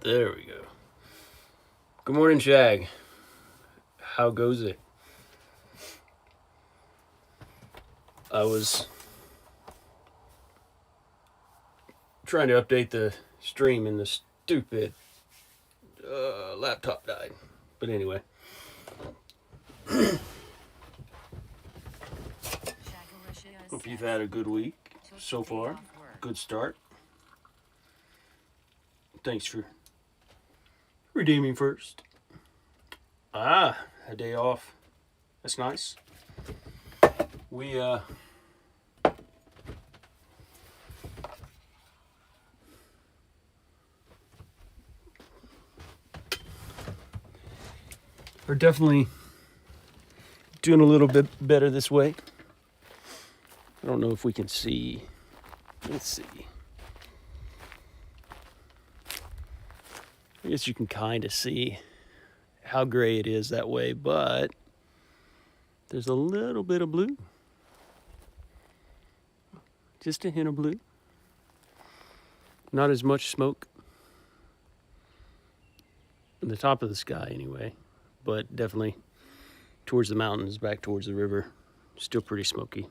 There we go. Good morning, Shag. How goes it? I was trying to update the stream and the stupid laptop died. But anyway. Hope you've had a good week so far. Good start. Thanks for redeeming first. A day off. That's nice. We are definitely doing a little bit better this way. I don't know if we can see. Let's see. I guess you can kind of see how gray it is that way, but there's a little bit of blue. Just a hint of blue. Not as much smoke in the top of the sky anyway, but definitely towards the mountains, back towards the river, still pretty smoky.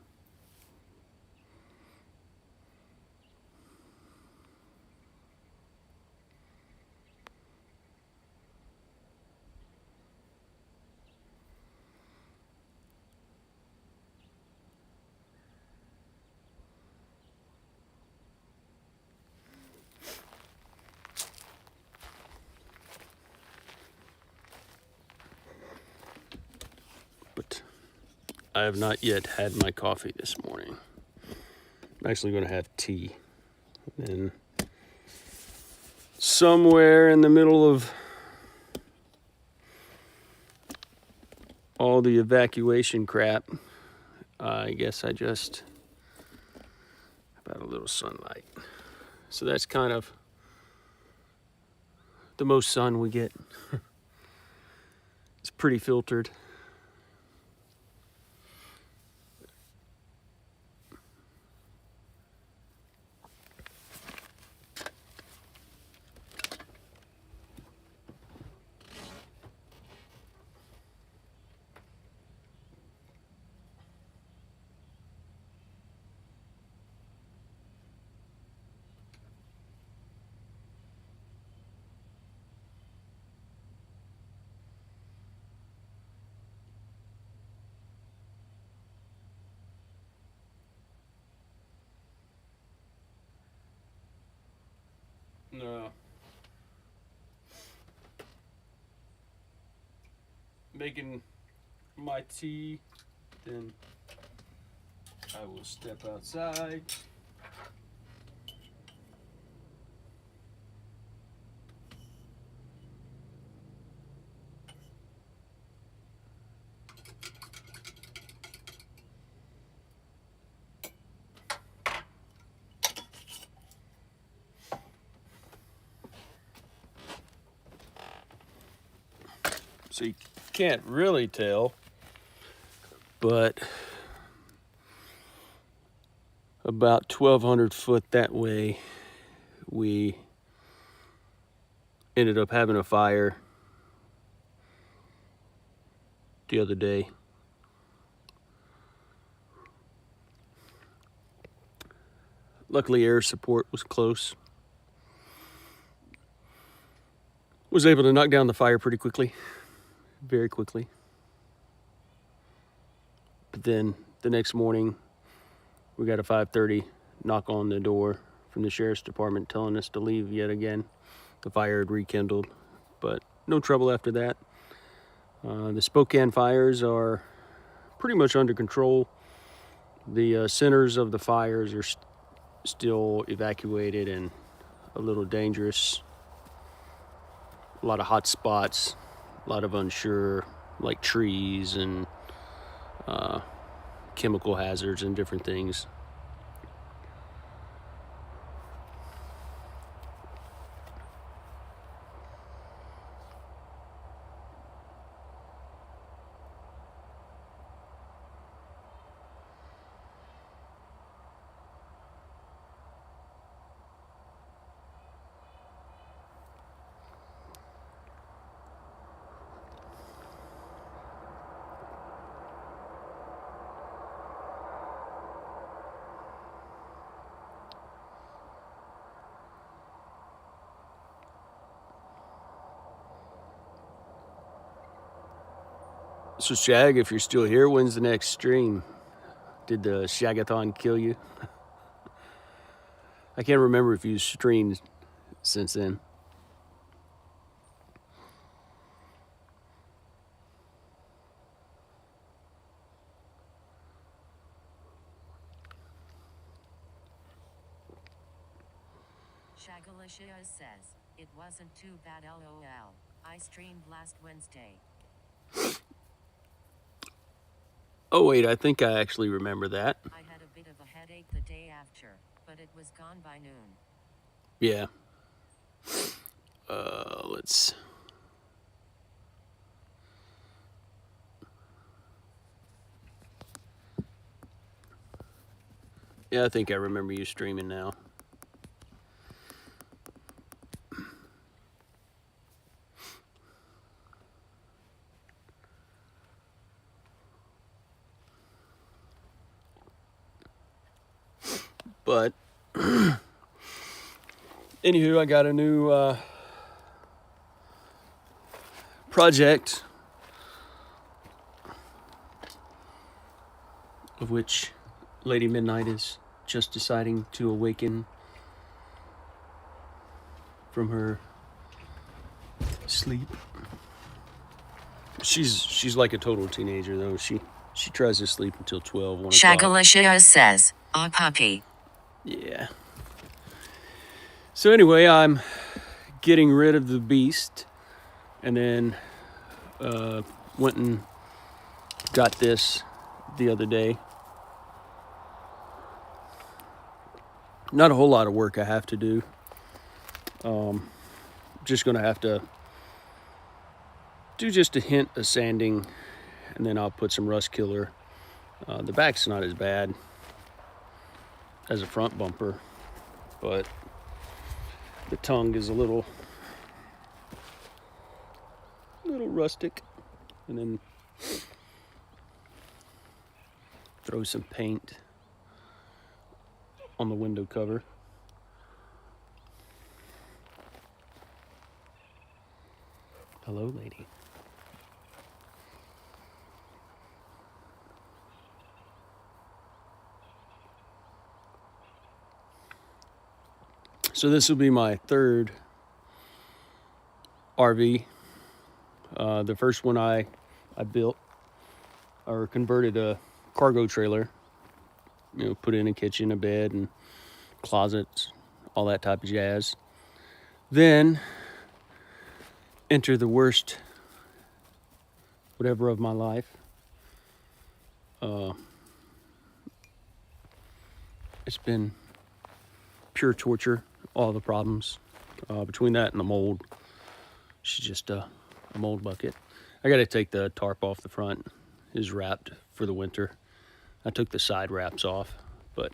But I have not yet had my coffee this morning. I'm actually going to have tea. And somewhere in the middle of all the evacuation crap, I guess I just about a little sunlight. So that's kind of the most sun we get. It's pretty filtered. No. Making my tea, then I will step outside. So you can't really tell, but about 1,200 foot that way, we ended up having a fire the other day. Luckily, air support was close. Was able to knock down the fire pretty quickly, very quickly. But then the next morning, we got a 5:30 knock on the door from the sheriff's department telling us to leave yet again. The fire had rekindled, but no trouble after that. The Spokane fires are pretty much under control. The centers of the fires are still evacuated and a little dangerous. A lot of hot spots, a lot of unsure, like trees and chemical hazards and different things. So Shag, if you're still here, when's the next stream? Did the Shagathon kill you? I can't remember if you streamed since then. Shagalicia says, it wasn't too bad lol. I streamed last Wednesday. Oh wait, I think I actually remember that. I had a bit of a headache the day after, but it was gone by noon. Yeah. Let's... Yeah, I think I remember you streaming now. But anywho, I got a new project, of which Lady Midnight is just deciding to awaken from her sleep. She's like a total teenager though. She tries to sleep until 12, 1 o'clock. Shagalicia says, "Ah, puppy." Yeah. So anyway, I'm getting rid of the beast, and then went and got this the other day. Not a whole lot of work I have to do. Just gonna have to do just a hint of sanding, and then I'll put some rust killer. The back's not as bad as a front bumper, but the tongue is a little rustic. And then throw some paint on the window cover. Hello, lady. So this will be my third RV. The first one I built or converted a cargo trailer. You know, put in a kitchen, a bed, and closets, all that type of jazz. Then enter the worst whatever of my life. It's been pure torture, all the problems. Between that and the mold, she's just a mold bucket. I gotta take the tarp off the front. It is wrapped for the winter. I took the side wraps off, but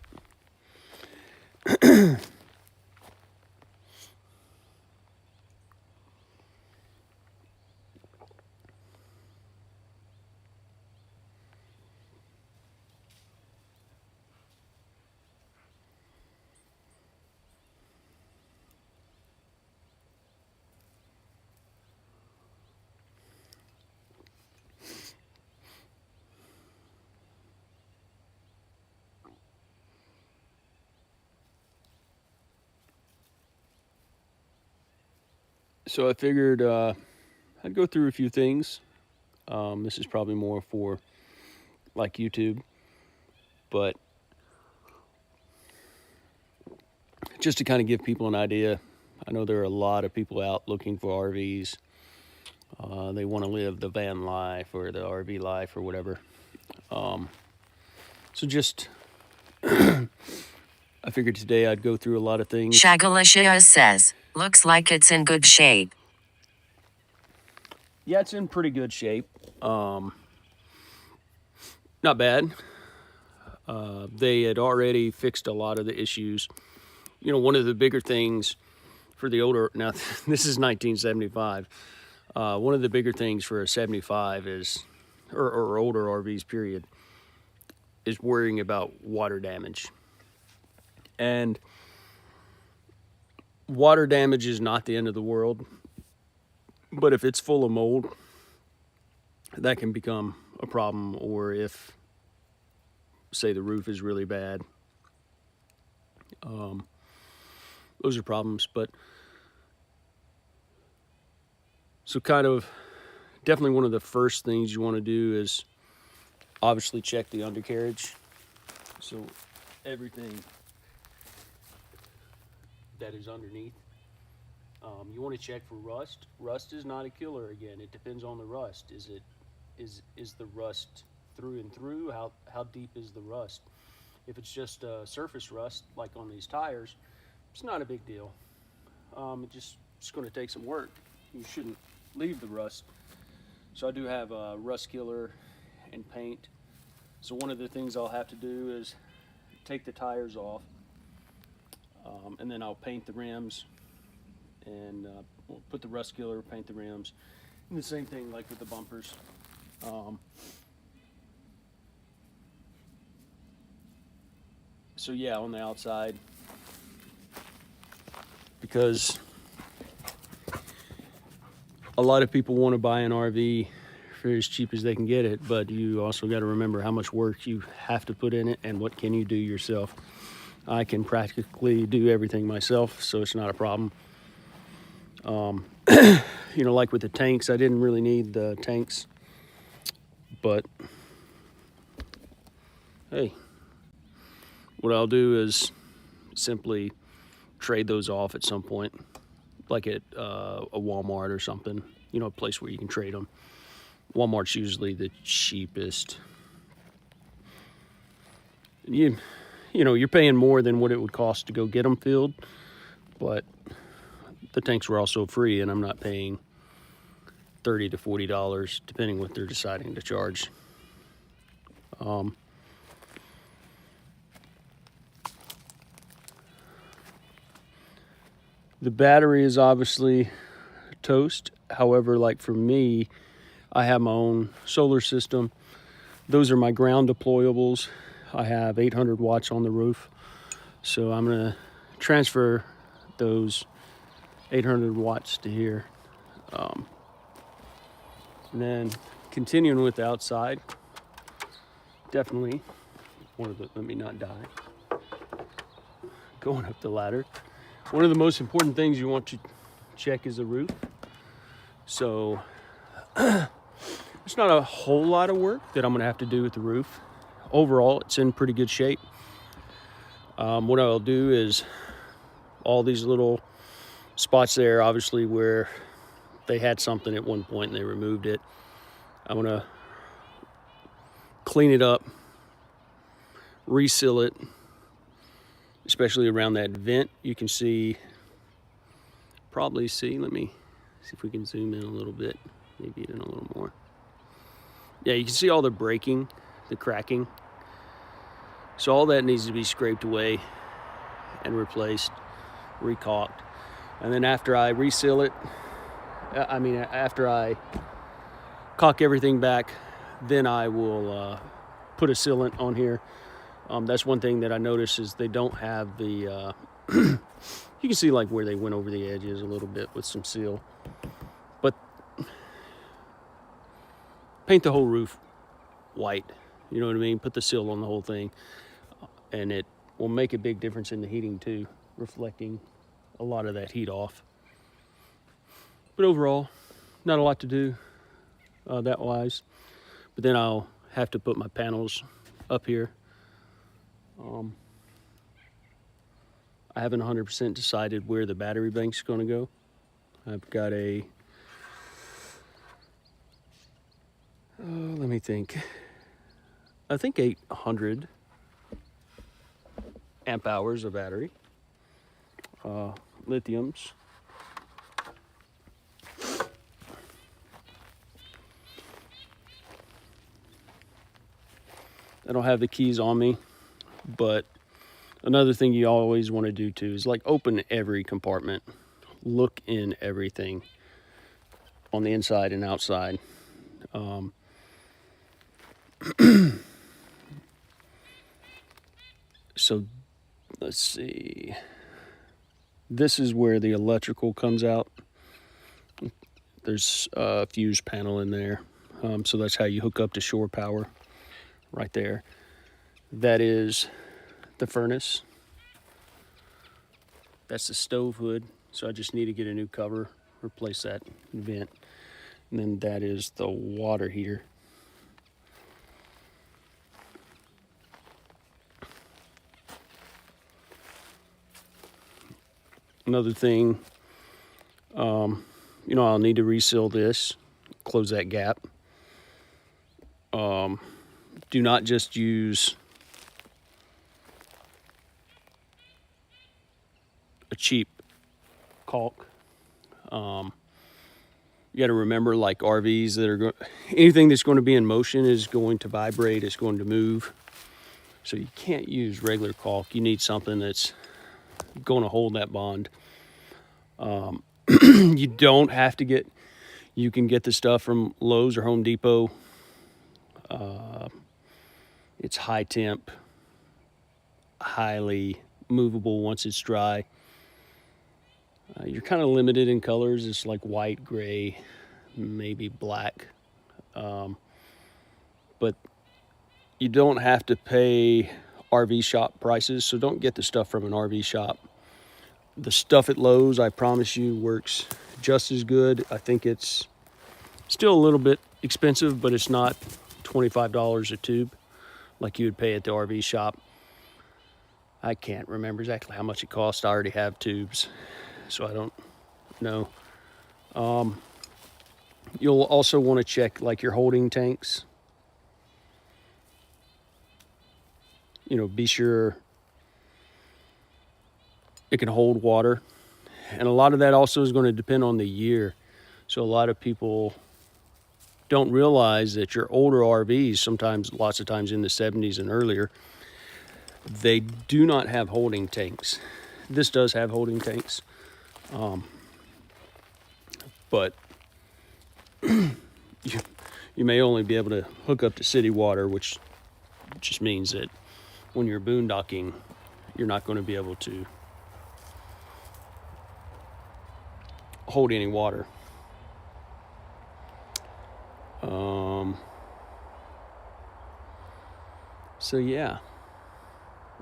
so I figured I'd go through a few things. This is probably more for like YouTube, but just to kind of give people an idea. I know there are a lot of people out looking for RVs. They want to live the van life or the RV life or whatever. So just, I figured today I'd go through a lot of things. Shagalicia says, looks like it's in good shape. Yeah, it's in pretty good shape. Not bad. They had already fixed a lot of the issues. You know, one of the bigger things for the older, now this is 1975. One of the bigger things for a 75 is, or older RVs period, is worrying about water damage. And water damage is not the end of the world, but if it's full of mold, that can become a problem, or if, say, the roof is really bad. Those are problems. But so kind of definitely one of the first things you want to do is obviously check the undercarriage. So everything that is underneath, you want to check for rust. Rust is not a killer. Again, it depends on the rust. Is the rust through and through? How deep is the rust? If it's just surface rust, like on these tires, it's not a big deal. It's going to take some work. You shouldn't leave the rust. So I do have a rust killer and paint. So one of the things I'll have to do is take the tires off, and then I'll paint the rims, and we'll put the rust killer, paint the rims, and the same thing like with the bumpers. So yeah, on the outside, because a lot of people want to buy an RV for as cheap as they can get it, but you also got to remember how much work you have to put in it and what can you do yourself. I can practically do everything myself, so it's not a problem. You know, like with the tanks, I didn't really need the tanks, but hey, what I'll do is simply trade those off at some point, like at a Walmart or something, you know, a place where you can trade them. Walmart's usually the cheapest. You know, you're paying more than what it would cost to go get them filled, but the tanks were also free, and I'm not paying $30 to $40 depending what they're deciding to charge. The battery is obviously toast. However, like for me, I have my own solar system. Those are my ground deployables. I have 800 watts on the roof. So I'm gonna transfer those 800 watts to here. And then continuing with the outside, definitely let me not die. Going up the ladder. One of the most important things you want to check is the roof. So it's not a whole lot of work that I'm gonna have to do with the roof. Overall, it's in pretty good shape. What I'll do is all these little spots there, obviously where they had something at one point and they removed it, I'm gonna clean it up, reseal it, especially around that vent. You can probably see, let me see if we can zoom in a little bit, maybe even a little more. Yeah, you can see all the breaking, the cracking. So all that needs to be scraped away and replaced, recaulked. And then after I reseal it, after I caulk everything back, then I will put a sealant on here. That's one thing that I noticed is they don't have the, you can see like where they went over the edges a little bit with some seal. But paint the whole roof white, you know what I mean? Put the seal on the whole thing, and it will make a big difference in the heating too, reflecting a lot of that heat off. But overall, not a lot to do that wise. But then I'll have to put my panels up here. I haven't 100% decided where the battery bank's going to go. I've got let me think. I think 800 amp hours of battery. Lithiums. I don't have the keys on me, but another thing you always want to do too is like open every compartment, look in everything on the inside and outside. So let's see. This is where the electrical comes out. There's a fuse panel in there. So that's how you hook up to shore power right there. That is the furnace. That's the stove hood. So I just need to get a new cover, replace that vent. And then that is the water heater. Another thing, you know, I'll need to reseal this, close that gap. Do not just use a cheap caulk. You got to remember, like RVs that are anything that's going to be in motion is going to vibrate, it's going to move. So you can't use regular caulk. You need something that's going to hold that bond. You don't have to get, you can get the stuff from Lowe's or Home Depot. It's high temp, highly movable once it's dry. You're kind of limited in colors. It's like white, gray, maybe black. But you don't have to pay RV shop prices, so don't get the stuff from an RV shop. The stuff at Lowe's, I promise you, works just as good. I think it's still a little bit expensive, but it's not $25 a tube like you would pay at the RV shop. I can't remember exactly how much it costs. I already have tubes, so I don't know. You'll also want to check like your holding tanks. You know, be sure it can hold water. And a lot of that also is going to depend on the year. So a lot of people don't realize that your older RVs, sometimes, lots of times in the 70s and earlier, they do not have holding tanks. This does have holding tanks. But you may only be able to hook up to city water, which just means that when you're boondocking, you're not going to be able to hold any water. So yeah,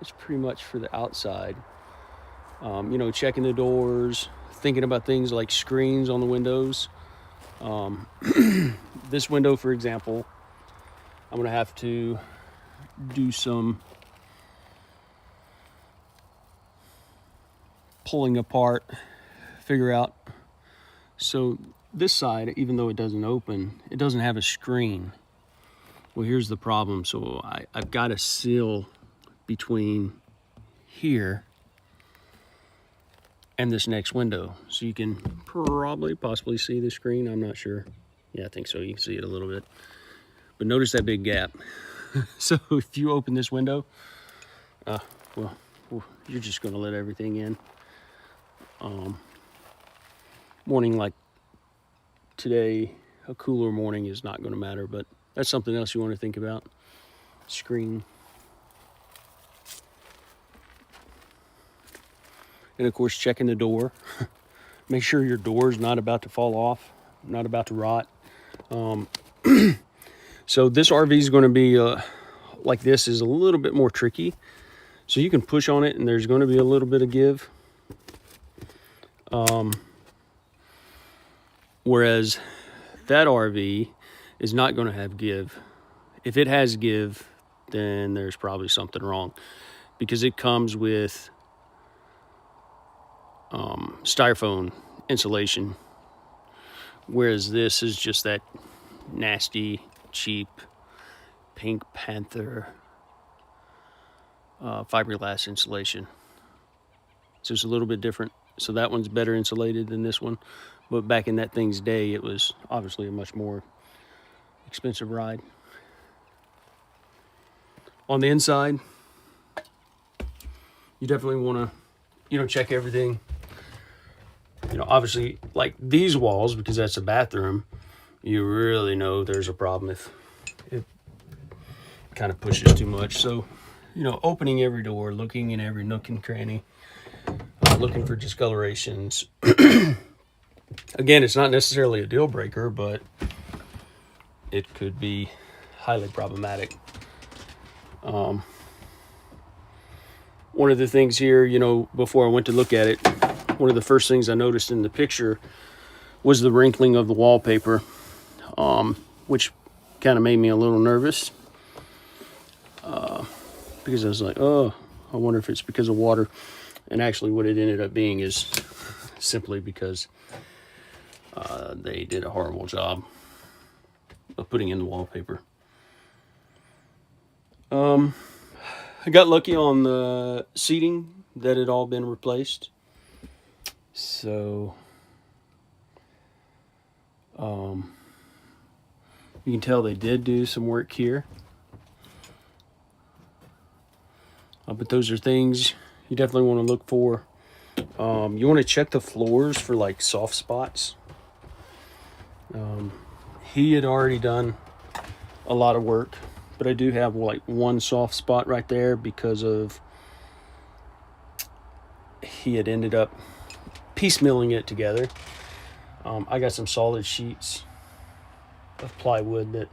it's pretty much for the outside. You know, checking the doors, thinking about things like screens on the windows. This window, for example, I'm gonna have to do some pulling apart, figure out. So this side, even though it doesn't open, it doesn't have a screen. Well, here's the problem. So I've got a sill between here and this next window. So you can possibly see the screen. I'm not sure. Yeah, I think so. You can see it a little bit. But notice that big gap. So if you open this window, well, you're just going to let everything in. Morning like today, a cooler morning is not going to matter, but that's something else you want to think about. Screen. And of course, checking the door. Make sure your door is not about to fall off, not about to rot. So this RV is going to be like this, is a little bit more tricky. So you can push on it and there's going to be a little bit of give. Whereas that RV is not going to have give. If it has give, then there's probably something wrong, because it comes with styrofoam insulation, whereas this is just that nasty, cheap Pink Panther fiberglass insulation. So it's a little bit different. So that one's better insulated than this one, but back in that thing's day, it was obviously a much more expensive ride. On the inside, you definitely want to, check everything. Obviously, like these walls, because that's a bathroom, you really know there's a problem if it kind of pushes too much. So, opening every door, looking in every nook and cranny, looking for discolorations. Again, it's not necessarily a deal breaker, but it could be highly problematic. One of the things here, you know, before I went to look at it, one of the first things I noticed in the picture was the wrinkling of the wallpaper, which kind of made me a little nervous, because I was like, oh, I wonder if it's because of water. And actually what it ended up being is simply because they did a horrible job of putting in the wallpaper. I got lucky on the seating that had all been replaced. So you can tell they did do some work here. But those are things you definitely want to look for. You want to check the floors for like soft spots. He had already done a lot of work, but I do have like one soft spot right there because of he had ended up piecemealing it together. I got some solid sheets of plywood that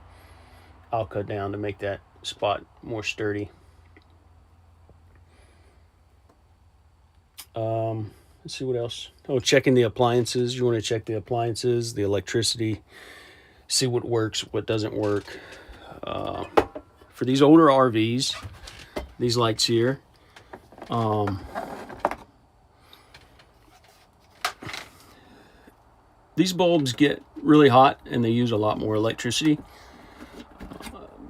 I'll cut down to make that spot more sturdy. Let's see what else. Oh, checking the appliances. You want to check the appliances, the electricity, see what works, what doesn't work. For these older RVs, these lights here, these bulbs get really hot and they use a lot more electricity.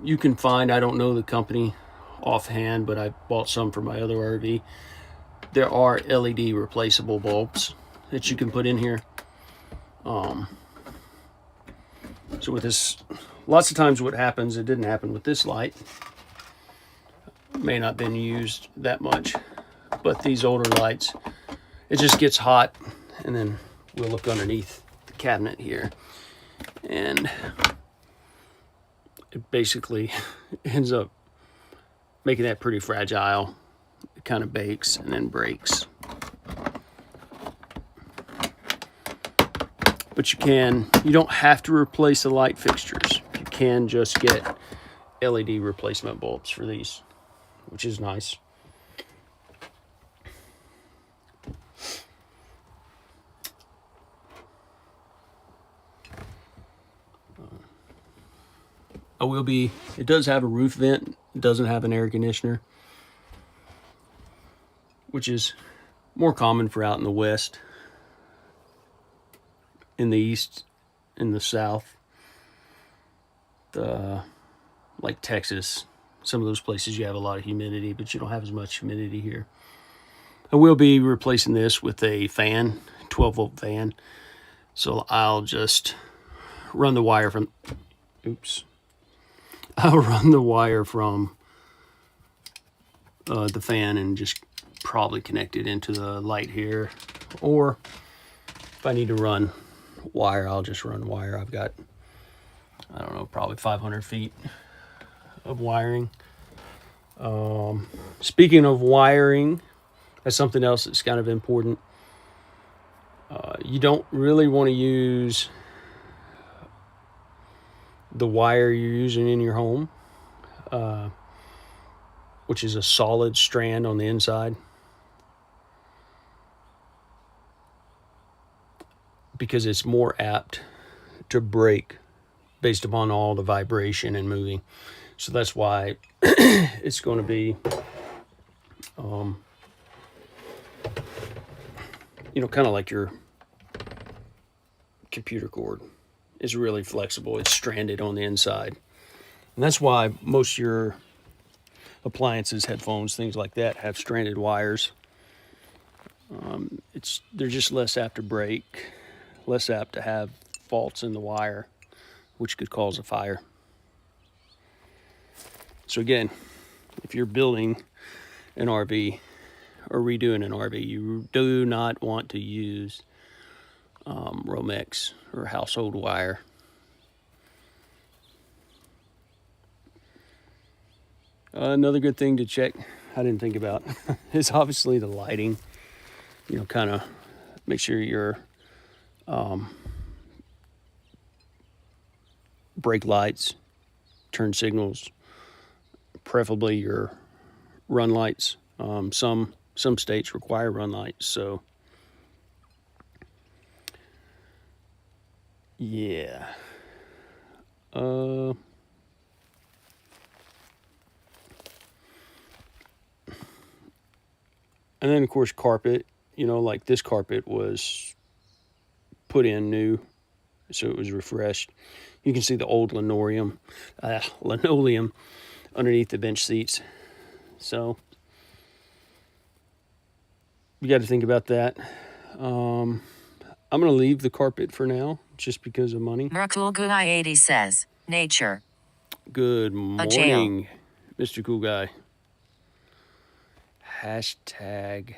You can find, I don't know the company offhand, but I bought some for my other RV. There are LED replaceable bulbs that you can put in here. So with this, lots of times what happens, it didn't happen with this light. It may not have been used that much, but these older lights, it just gets hot, and then we'll look underneath the cabinet here, and it basically ends up making that pretty fragile. It kind of bakes and then breaks. But you don't have to replace the light fixtures. You can just get LED replacement bulbs for these, which is nice. It does have a roof vent. It doesn't have an air conditioner, which is more common for out in the west. In the east, in the south, like Texas, some of those places you have a lot of humidity, but you don't have as much humidity here. I will be replacing this with a fan, 12-volt fan. So I'll just run the wire from, I'll run the wire from the fan and just probably connect it into the light here. Or if I need to run wire, I'll just run wire. I've got, I don't know, probably 500 feet of wiring. Speaking of wiring, that's something else that's kind of important. You don't really want to use the wire you're using in your home, which is a solid strand on the inside, because it's more apt to break based upon all the vibration and moving. So that's why it's going to be, kind of like your computer cord is really flexible. It's stranded on the inside. And that's why most of your appliances, headphones, things like that have stranded wires. They're just less apt to break, less apt to have faults in the wire, which could cause a fire. So again, if you're building an RV or redoing an RV, you do not want to use Romex or household wire. Another good thing to check, I didn't think about, is obviously the lighting. Kind of make sure your brake lights, turn signals, preferably your run lights. Some states require run lights, so yeah. And then of course carpet. Like this carpet was put in new, so it was refreshed. You can see the old linoleum underneath the bench seats. So you got to think about that. I'm going to leave the carpet for now, just because of money. Merkul Guy 80 says, nature. Good A jail. morning, Mr. Cool Guy. Hashtag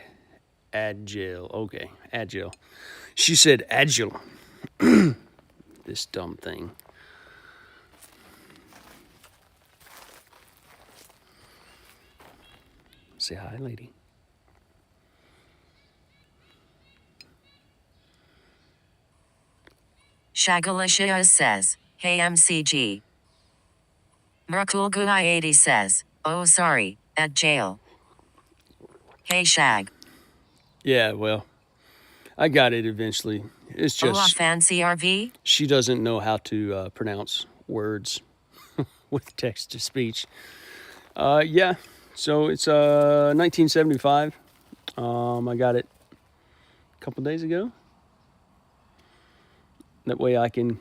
agile. Okay, agile. She said agile. This dumb thing. Say hi, lady. Shagalicious says, hey MCG. Merkul Guy 80 says, oh sorry, at jail. Hey Shag. Yeah, well, I got it eventually. It's Oh just fancy RV? she doesn't know how to pronounce words with text to speech. Yeah, so it's 1975. I got it a couple days ago. That way I can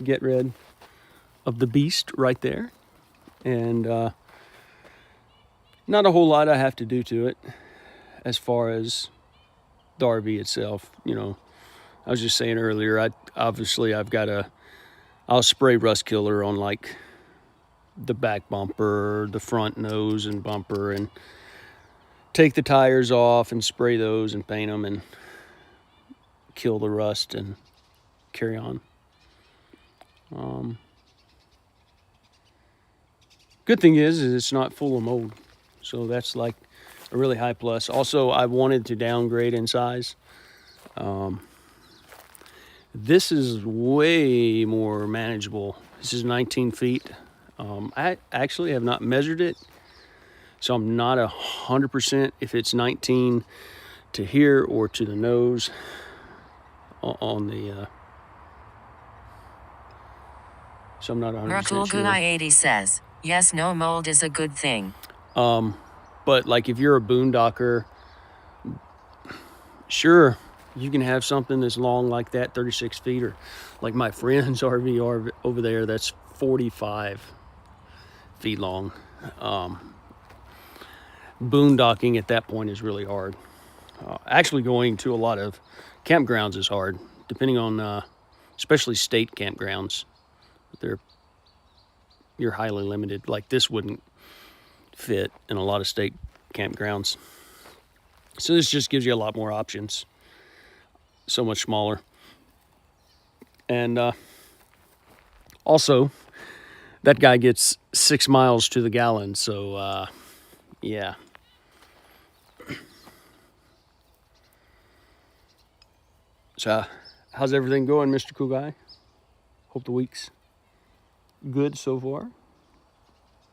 get rid of the beast right there. And not a whole lot I have to do to it as far as the RV itself. I was just saying earlier, I'll spray rust killer on like the back bumper, the front nose and bumper, and take the tires off and spray those and paint them and kill the rust and carry on. Good thing is it's not full of mold, so that's like a really high plus. Also, I wanted to downgrade in size. This is way more manageable. This is 19 feet. I actually have not measured it, so I'm not 100% if it's 19 to here or to the nose on the. So I'm not 100% Merkul sure. Guy 80 says, yes, no mold is a good thing. But like if you're a boondocker, sure, you can have something that's long like that, 36 feet, or like my friend's RV over there, that's 45 feet long. Boondocking at that point is really hard. Actually going to a lot of campgrounds is hard, depending on, especially state campgrounds. You're highly limited. Like this wouldn't fit in a lot of state campgrounds. So this just gives you a lot more options. So much smaller. And also, that guy gets 6 miles to the gallon. So, yeah. So, how's everything going, Mr. Cool Guy? Hope the week's good so far.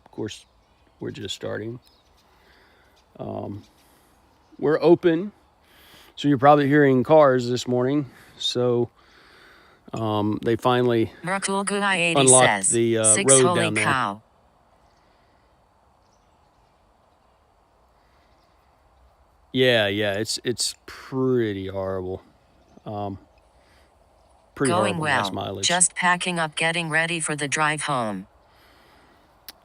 Of course, we're just starting. We're open, so you're probably hearing cars this morning. So they finally Merkul Guy 80 unlocked says, the six road holy down there. cow. Yeah, it's pretty horrible. Pretty Going horrible gas well, mileage. just packing up getting ready for the drive home.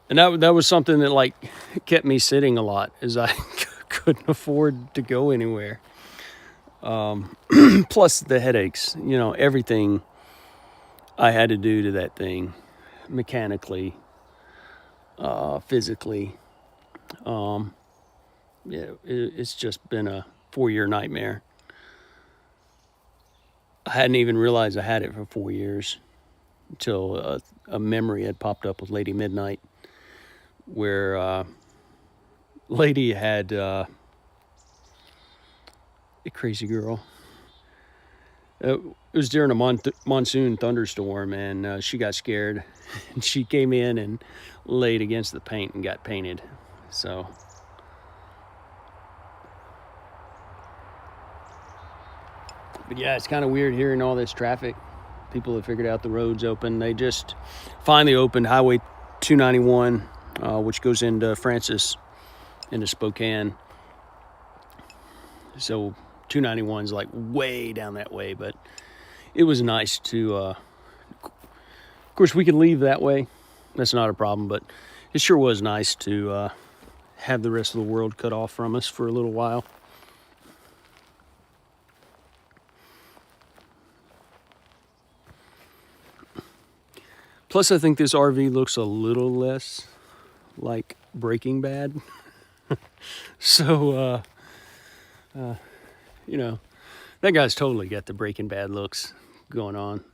And that was something that like kept me sitting a lot, as I couldn't afford to go anywhere. Plus the headaches, everything I had to do to that thing, mechanically, physically. It's just been a 4-year nightmare. I hadn't even realized I had it for 4 years until a memory had popped up with Lady Midnight, where Lady had a crazy girl. it was during a monsoon thunderstorm, and she got scared, and she came in and laid against the paint and got painted. So, but yeah, it's kind of weird hearing all this traffic. People have figured out the road's open. They just finally opened Highway 291, which goes into Francis, into Spokane. So 291's like way down that way, but it was nice to, of course we could leave that way. That's not a problem, but it sure was nice to have the rest of the world cut off from us for a little while. Plus, I think this RV looks a little less like Breaking Bad. So, you know, that guy's totally got the Breaking Bad looks going on.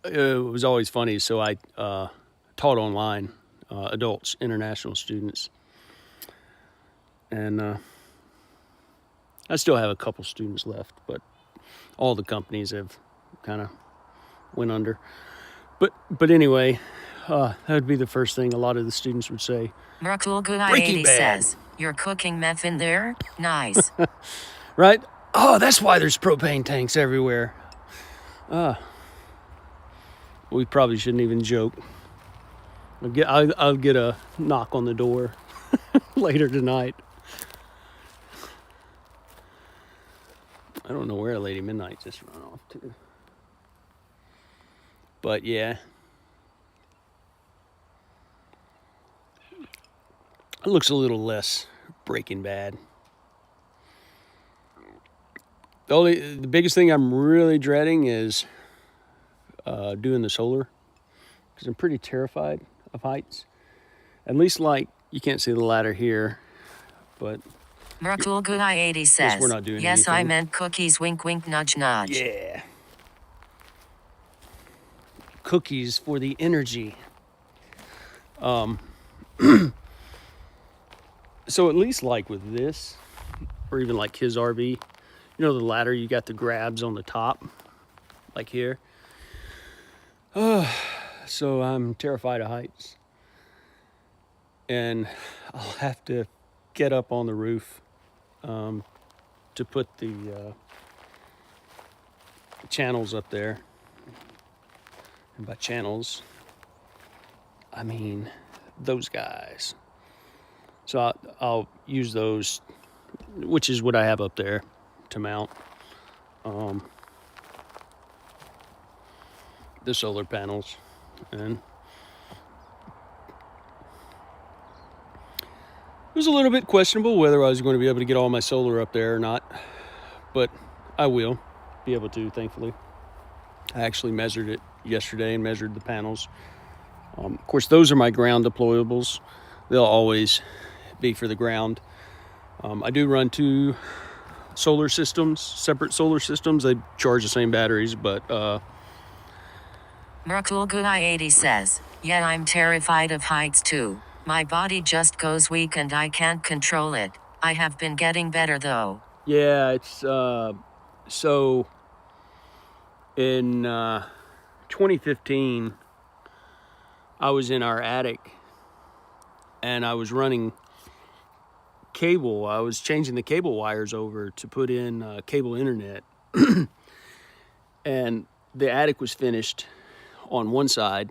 It was always funny. So I taught online, adults, international students. And I still have a couple students left, but all the companies have kind of went under. But anyway, that would be the first thing a lot of the students would say. Merkul Guy Breaking 80 Bad. says, "You're cooking meth in there? Nice." Right? Oh, that's why there's propane tanks everywhere. We probably shouldn't even joke. I'll get a knock on the door later tonight. I don't know where Lady Midnight just ran off to. But yeah. It looks a little less Breaking Bad. The biggest thing I'm really dreading is doing the solar, because I'm pretty terrified of heights. At least, like, you can't see the ladder here, but Merkul Guy 80 says, we're not doing "Yes, I anything. meant cookies, wink wink nudge nudge." yeah. Cookies for the energy. So at least like with this, or even like his RV, you know, the ladder, you got the grabs on the top, like here. So I'm terrified of heights. And I'll have to get up on the roof to put the channels up there. And by channels, I mean those guys. So I'll use those, which is what I have up there, to mount the solar panels. And it was a little bit questionable whether I was going to be able to get all my solar up there or not, but I will be able to, thankfully. I actually measured it yesterday and measured the panels. Of course, those are my ground deployables. They'll always be for the ground. I do run 2 solar systems, separate solar systems. They charge the same batteries, but Merkul Guy 80 says, "Yeah, I'm terrified of heights too. My body just goes weak and I can't control it. I have been getting better though." yeah, it's so in 2015, I was in our attic and I was running cable. I was changing the cable wires over to put in cable internet. And the attic was finished on one side,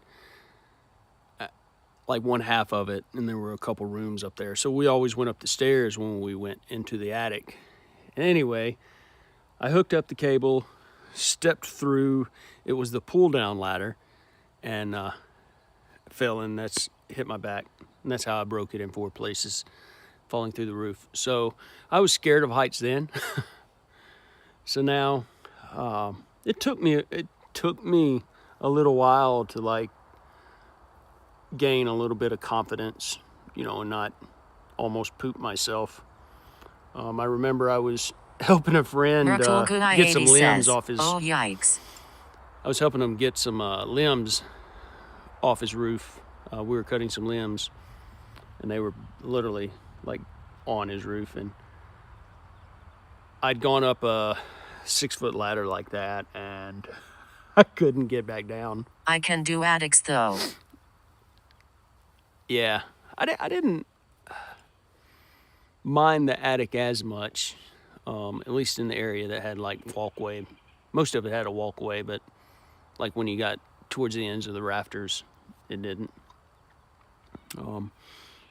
like one half of it, and there were a couple rooms up there. So we always went up the stairs when we went into the attic. And anyway, I hooked up the cable, stepped through. It was the pull down ladder, and fell, and that's hit my back. And that's how I broke it in 4 places, falling through the roof. So I was scared of heights then. So now it took me a little while to like gain a little bit of confidence, you know, and not almost poop myself. I remember I was helping a friend Merkul Guy get some 80 limbs says, off his. "Oh yikes." I was helping him get some limbs off his roof. We were cutting some limbs, and they were literally like on his roof. And I'd gone up 6-foot ladder like that, and I couldn't get back down. I can do attics though. Yeah, I didn't mind the attic as much, at least in the area that had like walkway. Most of it had a walkway, but like when you got towards the ends of the rafters, it didn't.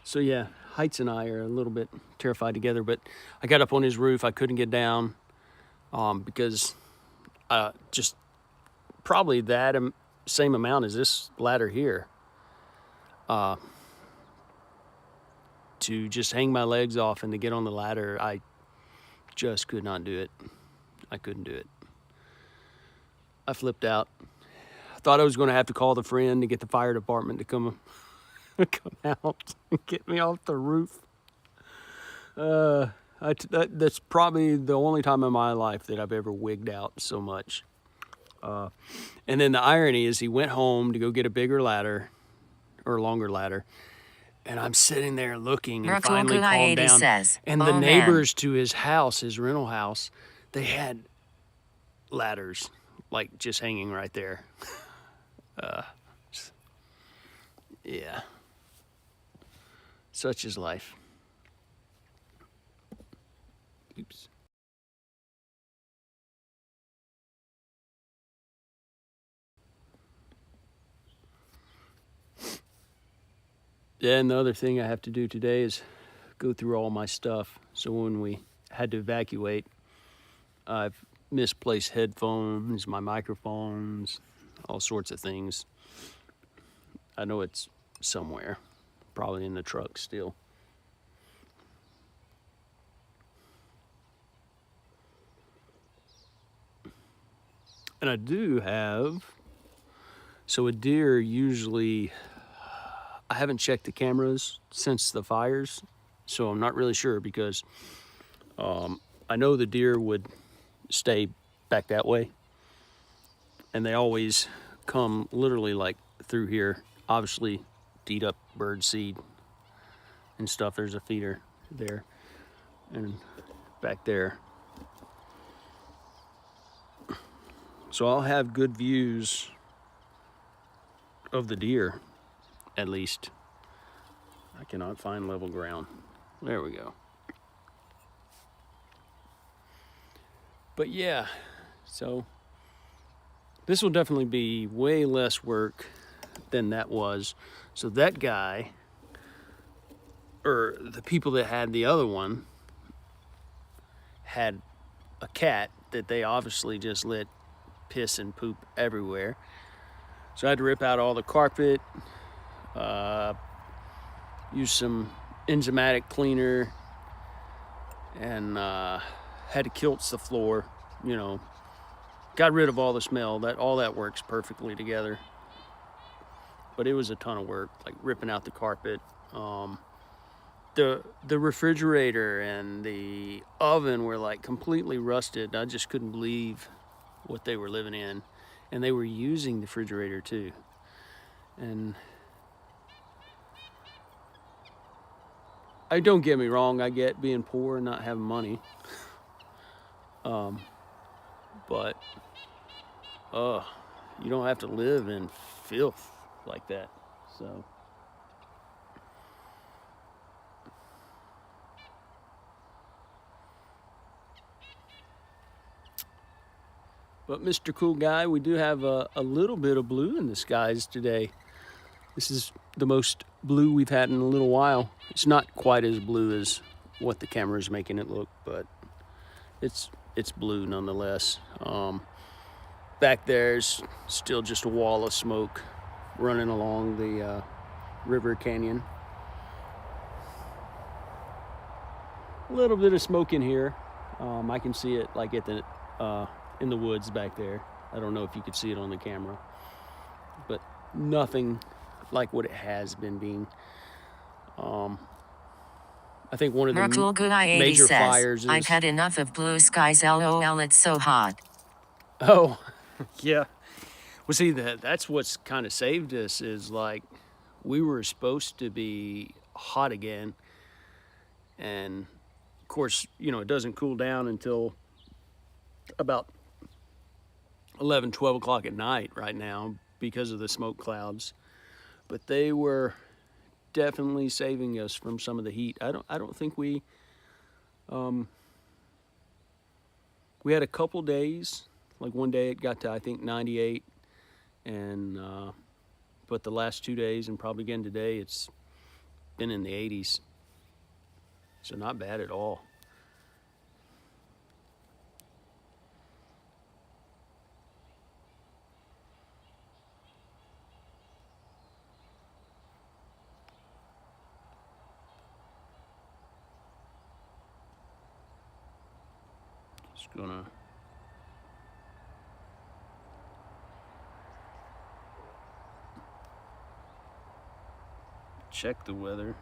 So yeah, Heights and I are a little bit terrified together, but I got up on his roof. I couldn't get down because just probably that same amount as this ladder here. To just hang my legs off and to get on the ladder, I just could not do it. I couldn't do it. I flipped out. I thought I was going to have to call the friend to get the fire department to come out and get me off the roof. That's probably the only time in my life that I've ever wigged out so much. And then the irony is he went home to go get a bigger ladder or a longer ladder. And I'm sitting there looking and finally calmed down. Says, and the neighbors to his house, his rental house, they had ladders like just hanging right there. Yeah. Such is life. Oops. Yeah, and the other thing I have to do today is go through all my stuff. So when we had to evacuate, I've misplaced headphones, my microphones, all sorts of things. I know it's somewhere, probably in the truck still. And I do have, so a deer usually, I haven't checked the cameras since the fires, so I'm not really sure because I know the deer would stay back that way. And they always come literally like through here, obviously to eat up bird seed and stuff. There's a feeder there and back there. So I'll have good views of the deer, at least. I cannot find level ground. There we go. But yeah, so this will definitely be way less work than that was. So that guy, or the people that had the other one, had a cat that they obviously just let piss and poop everywhere. So I had to rip out all the carpet, use some enzymatic cleaner, and had to kilts the floor, you know, got rid of all the smell. All that works perfectly together. But it was a ton of work, like ripping out the carpet. The refrigerator and the oven were like completely rusted. I just couldn't believe what they were living in. And they were using the refrigerator too. And don't get me wrong, I get being poor and not having money. But you don't have to live in filth like that. So but Mr. Cool Guy, we do have a little bit of blue in the skies today. This is the most blue we've had in a little while. It's not quite as blue as what the camera is making it look, but it's blue nonetheless. Back there's still just a wall of smoke running along the river canyon. A little bit of smoke in here. I can see it like at the in the woods back there. I don't know if you could see it on the camera, but nothing like what it has been being. I think one of the major fires is... I've had enough of blue skies, LOL, it's so hot. Oh, yeah. Well, see, that's what's kind of saved us is like we were supposed to be hot again. And, of course, you know, it doesn't cool down until about 11, 12 o'clock at night right now because of the smoke clouds. But they were definitely saving us from some of the heat. I don't think we had a couple days, like one day it got to I think 98, and but the last 2 days and probably again today it's been in the 80s. So not bad at all. Just gonna check the weather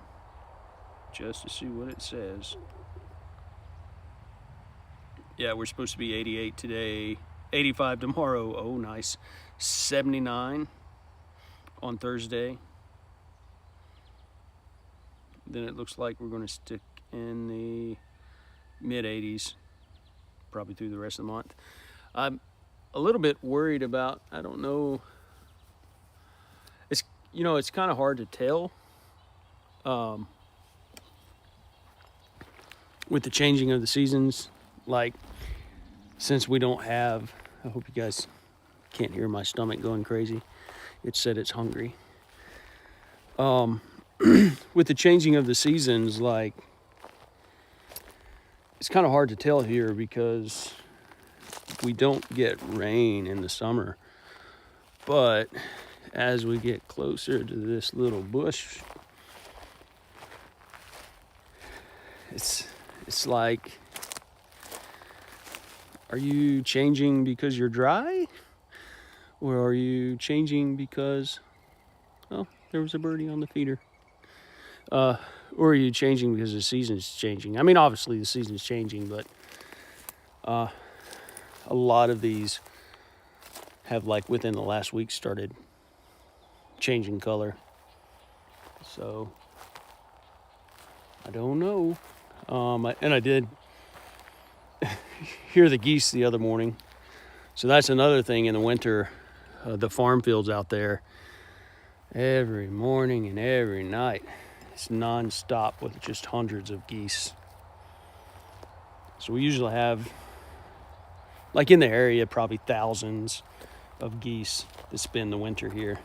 just to see what it says. Yeah, we're supposed to be 88 today, 85 tomorrow. Oh, nice. 79 on Thursday. Then it looks like we're going to stick in the mid 80s probably through the rest of the month. I'm a little bit worried about, I don't know, it's, you know, it's kind of hard to tell with the changing of the seasons. Like, since we don't have, I hope you guys can't hear my stomach going crazy. It said it's hungry. With the changing of the seasons, like, it's kind of hard to tell here because we don't get rain in the summer. But as we get closer to this little bush, it's like, are you changing because you're dry? Or are you changing because, oh, there was a birdie on the feeder. Or are you changing because the season's changing? I mean, obviously the season's changing, but a lot of these have, like, within the last week started changing color. So I don't know. And I did hear the geese the other morning. So that's another thing in the winter. The farm fields out there, every morning and every night, it's non-stop with just hundreds of geese. So we usually have, like in the area, probably thousands of geese that spend the winter here.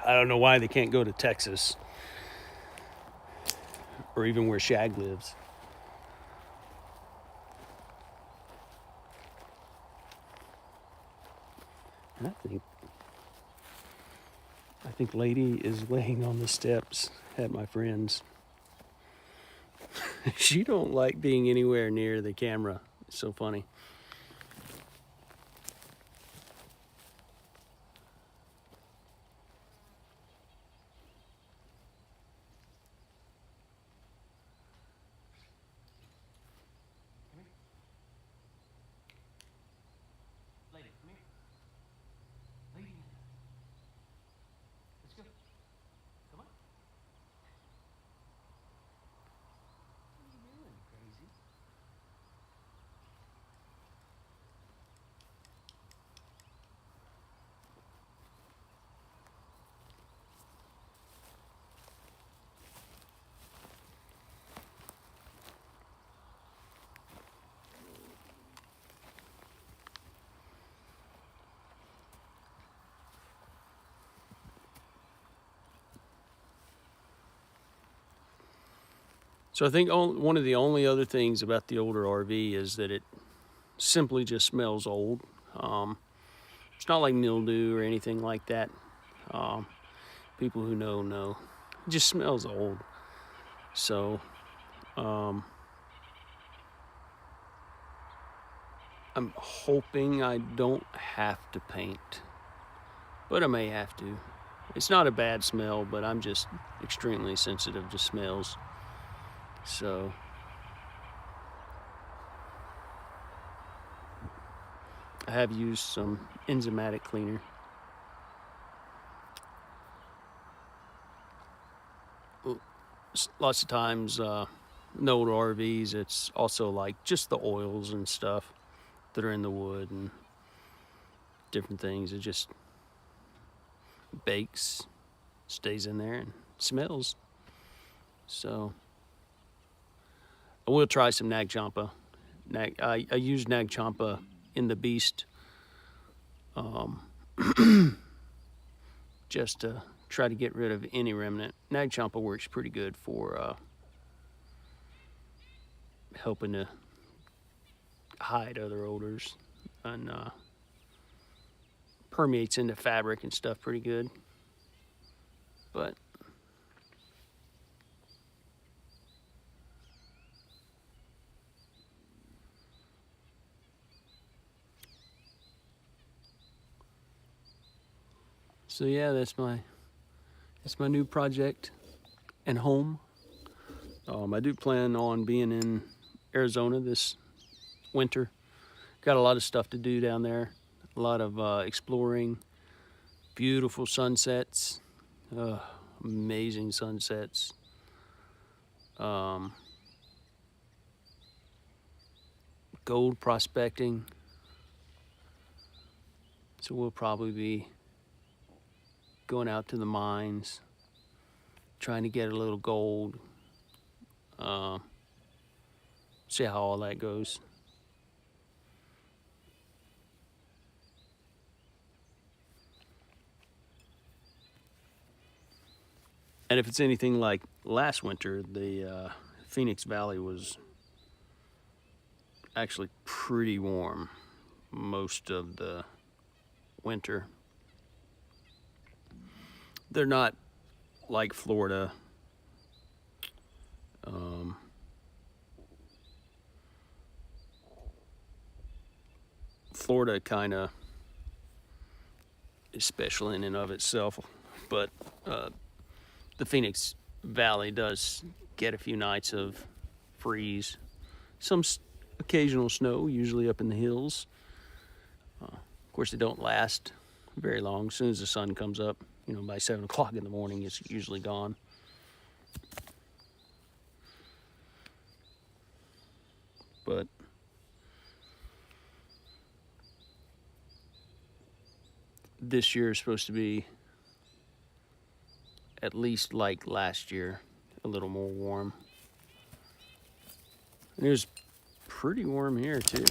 I don't know why they can't go to Texas or even where Shag lives. And I think Lady is laying on the steps at my friend's. She don't like being anywhere near the camera. It's so funny. Lady, come here. Lady. Let's go. Come on. What are you doing, crazy? So I think one of the only other things about the older RV is that it simply just smells old. It's not like mildew or anything like that. People who know. It just smells old. So I'm hoping I don't have to paint, but I may have to. It's not a bad smell, but I'm just extremely sensitive to smells. So I have used some enzymatic cleaner. Lots of times, in the older RVs, it's also like just the oils and stuff. that are in the wood and different things. It just bakes, stays in there, and smells. So I will try some Nag Champa. I use Nag Champa in the Beast just to try to get rid of any remnant. Nag Champa works pretty good for helping to hide other odors, and permeates into fabric and stuff pretty good. But so yeah, that's my new project and home. I do plan on being in Arizona this winter. Got a lot of stuff to do down there. A lot of exploring, beautiful sunsets, amazing sunsets. Gold prospecting. So we'll probably be going out to the mines, trying to get a little gold. See how all that goes. And if it's anything like last winter, the Phoenix Valley was actually pretty warm most of the winter. They're not like Florida. Florida kind of is special in and of itself, but the Phoenix Valley does get a few nights of freeze, some occasional snow, usually up in the hills. Of course, they don't last very long. As soon as the sun comes up, by 7 o'clock in the morning, it's usually gone. But this year is supposed to be at least like last year, a little more warm. And it was pretty warm here too.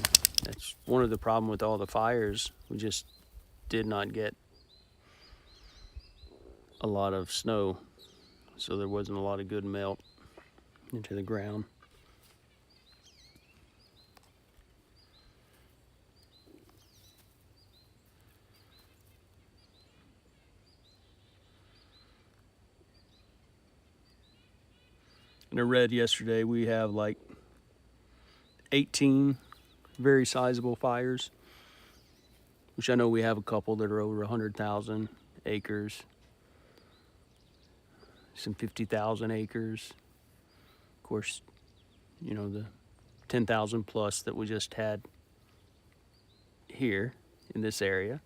That's one of the problem with all the fires. We just did not get a lot of snow, so there wasn't a lot of good melt into the ground. And I read yesterday we have like 18 very sizable fires, which I know we have a couple that are over 100,000 acres, some 50,000 acres. Of course, the 10,000 plus that we just had here in this area.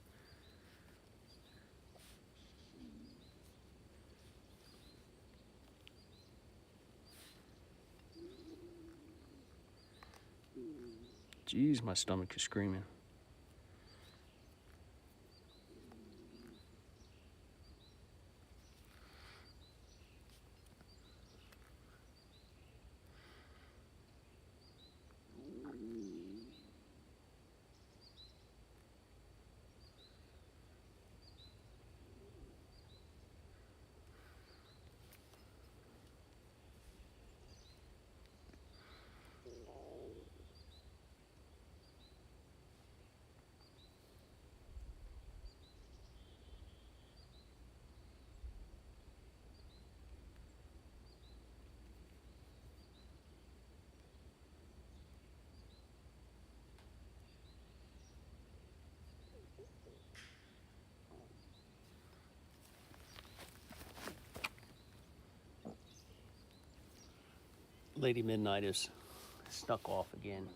Jeez, my stomach is screaming. Lady Midnight is snuck off again.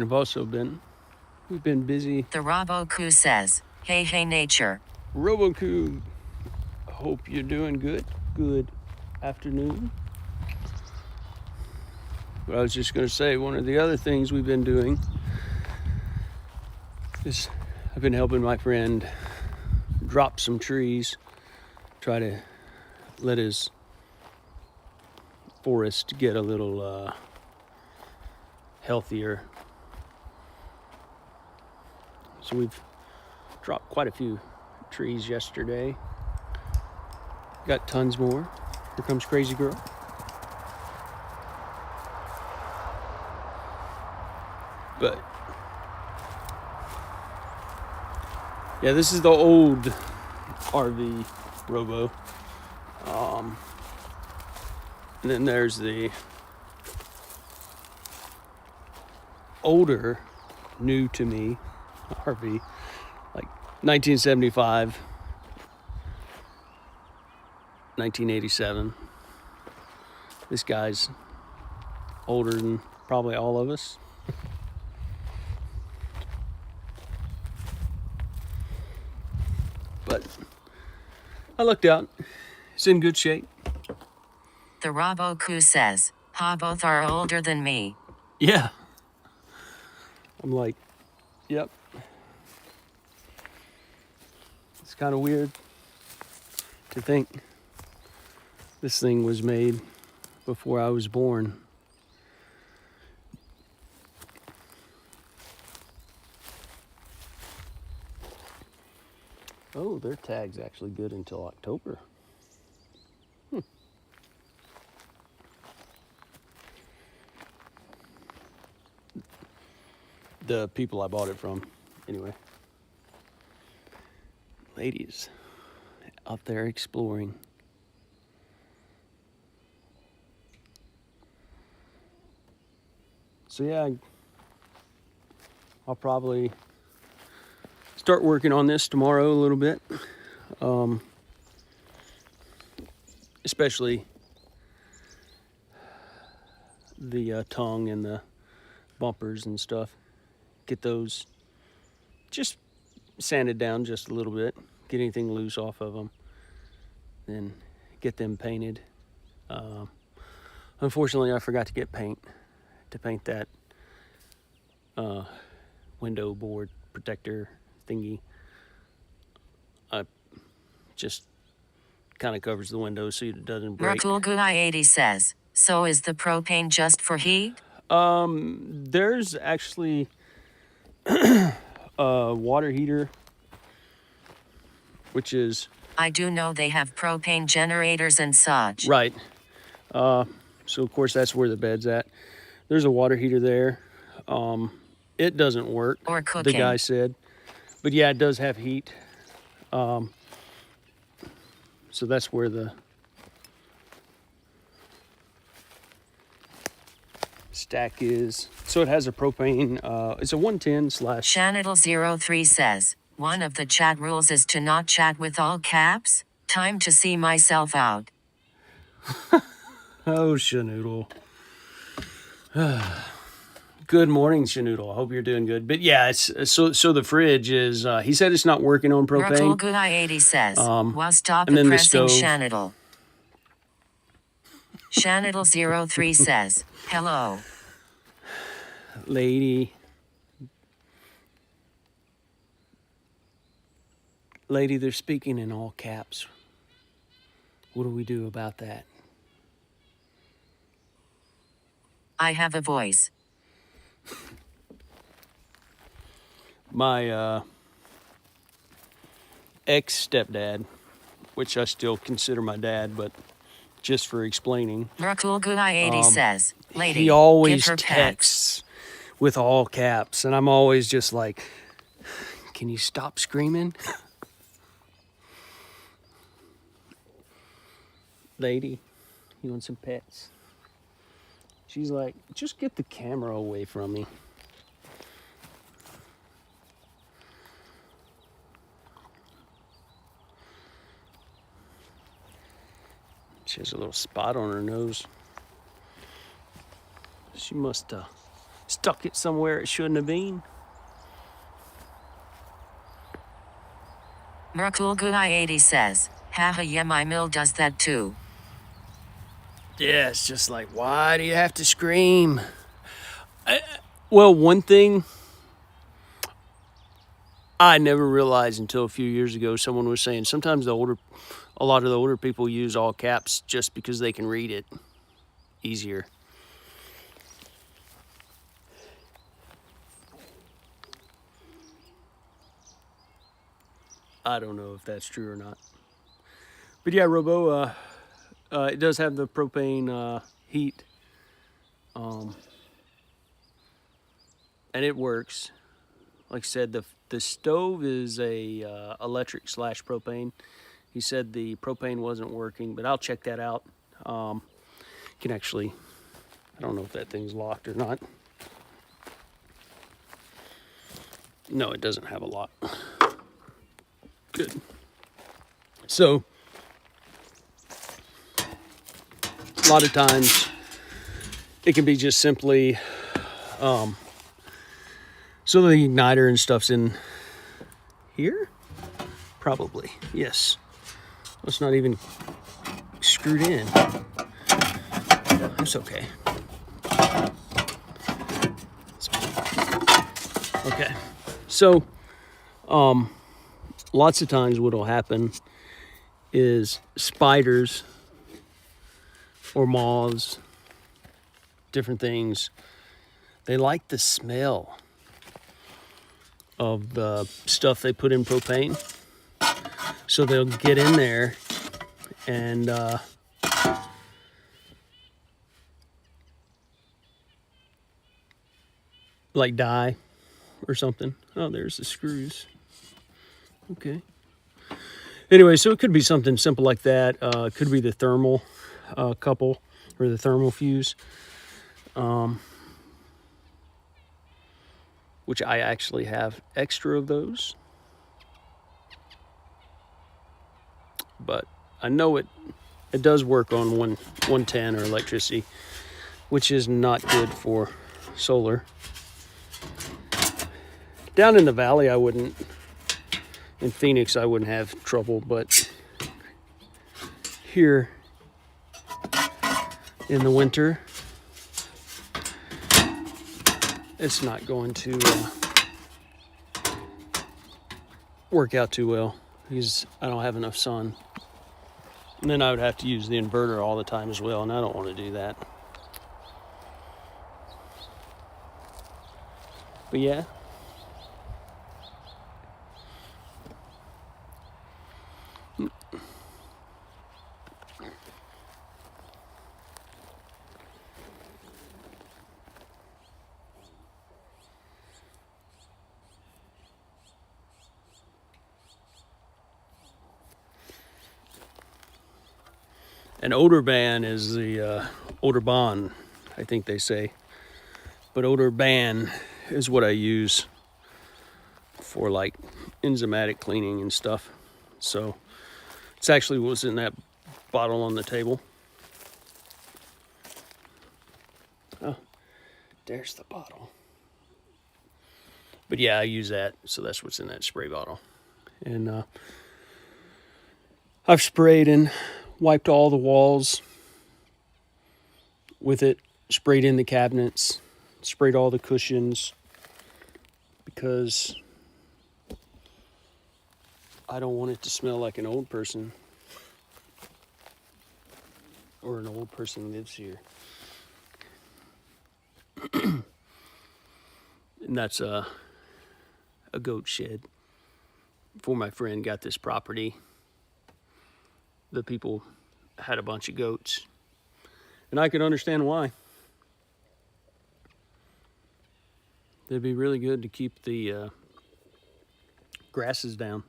And we've been busy. The Roboku says, hey, hey, nature. Roboku, hope you're doing good. Good afternoon. But I was just going to say, one of the other things we've been doing is I've been helping my friend drop some trees, try to let his forest get a little healthier. So we've dropped quite a few trees yesterday. Got tons more. Here comes Crazy Girl. But yeah, this is the old RV Robo. And then there's the older, new to me RV, like 1975, 1987. This guy's older than probably all of us. But I looked out. It's in good shape. The Roboku says, ha, both are older than me. Yeah. I'm like, yep. It's kind of weird to think this thing was made before I was born. Oh, their tag's actually good until October. The people I bought it from, anyway. Ladies out there exploring. So yeah, I'll probably start working on this tomorrow a little bit. Especially the tongue and the bumpers and stuff. Get those just sanded down just a little bit. Get anything loose off of them. Then get them painted. Unfortunately, I forgot to get paint to paint that window board protector thingy. Just kind of covers the window so it doesn't break. Merkulguai80 says, so is the propane just for heat? There's actually a water heater, which is... I do know they have propane generators and such. Right. So of course that's where the bed's at. There's a water heater there. It doesn't work, or cooking, the guy said. But yeah, it does have heat. So that's where the stack is. So it has a propane, it's a 110 slash... Shanidel03 says, one of the chat rules is to not chat with all caps. Time to see myself out. Oh, Shanoodle. Good morning, Shanoodle. I hope you're doing good. But yeah, it's so the fridge is, he said it's not working on propane. Merkulguai80 says, well, stop and then the pressing stove. Shanidel. Shanidel03 says, hello. Lady, they're speaking in all caps. What do we do about that? I have a voice. My ex-stepdad, which I still consider my dad, but just for explaining. Merkulguai80 says, lady, he always give her texts with all caps, and I'm always just like, can you stop screaming? Lady, you want some pets? She's like, just get the camera away from me. She has a little spot on her nose. She must stuck it somewhere it shouldn't have been. Merkul Guy 80 says, haha yeah my mill does that too. Yeah, it's just like, why do you have to scream? Well, one thing I never realized until a few years ago, someone was saying sometimes a lot of the older people use all caps just because they can read it easier. I don't know if that's true or not. But yeah, Robo, it does have the propane heat. And it works. Like I said, the stove is a electric / propane. He said the propane wasn't working, but I'll check that out. Can actually, I don't know if that thing's locked or not. No, it doesn't have a lock. Good. So, a lot of times it can be just simply, so the igniter and stuff's in here? Probably, yes. It's not even screwed in. That's okay. Okay, so lots of times what'll happen is spiders or moths, different things, they like the smell of the stuff they put in propane. So they'll get in there and like die or something. Oh, there's the screws. Okay. Anyway, so it could be something simple like that. It could be the thermal couple or the thermal fuse, which I actually have extra of those. But I know it does work on 110 or electricity, which is not good for solar. Down in the valley, I wouldn't. In Phoenix, I wouldn't have trouble, but here in the winter, it's not going to work out too well because I don't have enough sun. And then I would have to use the inverter all the time as well, and I don't want to do that. But yeah. An odor ban is the odor bond, I think they say. But odor ban is what I use for like enzymatic cleaning and stuff. So it's actually what's in that bottle on the table. Oh, there's the bottle. But yeah, I use that. So that's what's in that spray bottle. And I've sprayed and wiped all the walls with it, sprayed in the cabinets, sprayed all the cushions, because I don't want it to smell like an old person or an old person lives here. And that's a goat shed. Before my friend got this property, the people had a bunch of goats, and I could understand why. It'd be really good to keep the grasses down.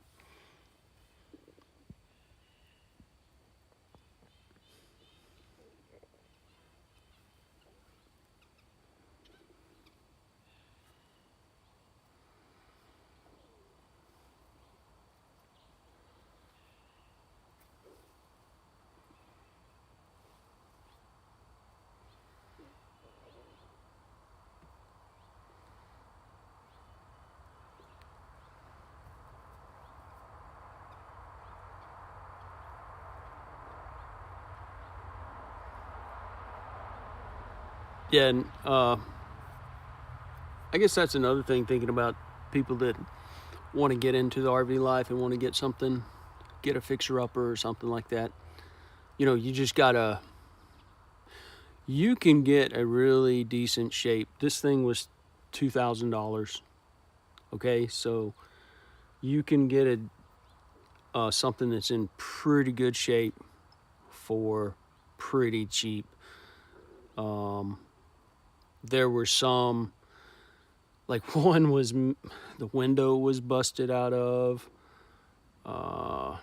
Yeah, and I guess that's another thing, thinking about people that want to get into the RV life and want to get something, get a fixer-upper or something like that. You know, you just gotta, you can get a really decent shape. This thing was $2,000. Okay, so you can get something that's in pretty good shape for pretty cheap. There were some, like one was, the window was busted out of. I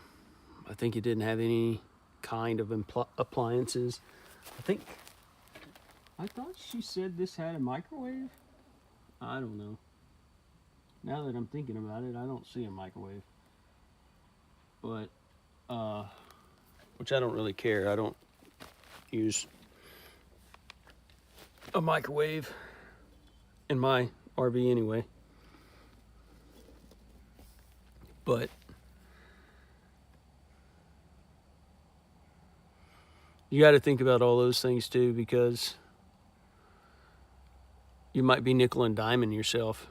think it didn't have any kind of appliances. I thought she said this had a microwave. I don't know. Now that I'm thinking about it, I don't see a microwave. But, which I don't really care. I don't use a microwave in my RV anyway. But you got to think about all those things too, because you might be nickel and diming yourself.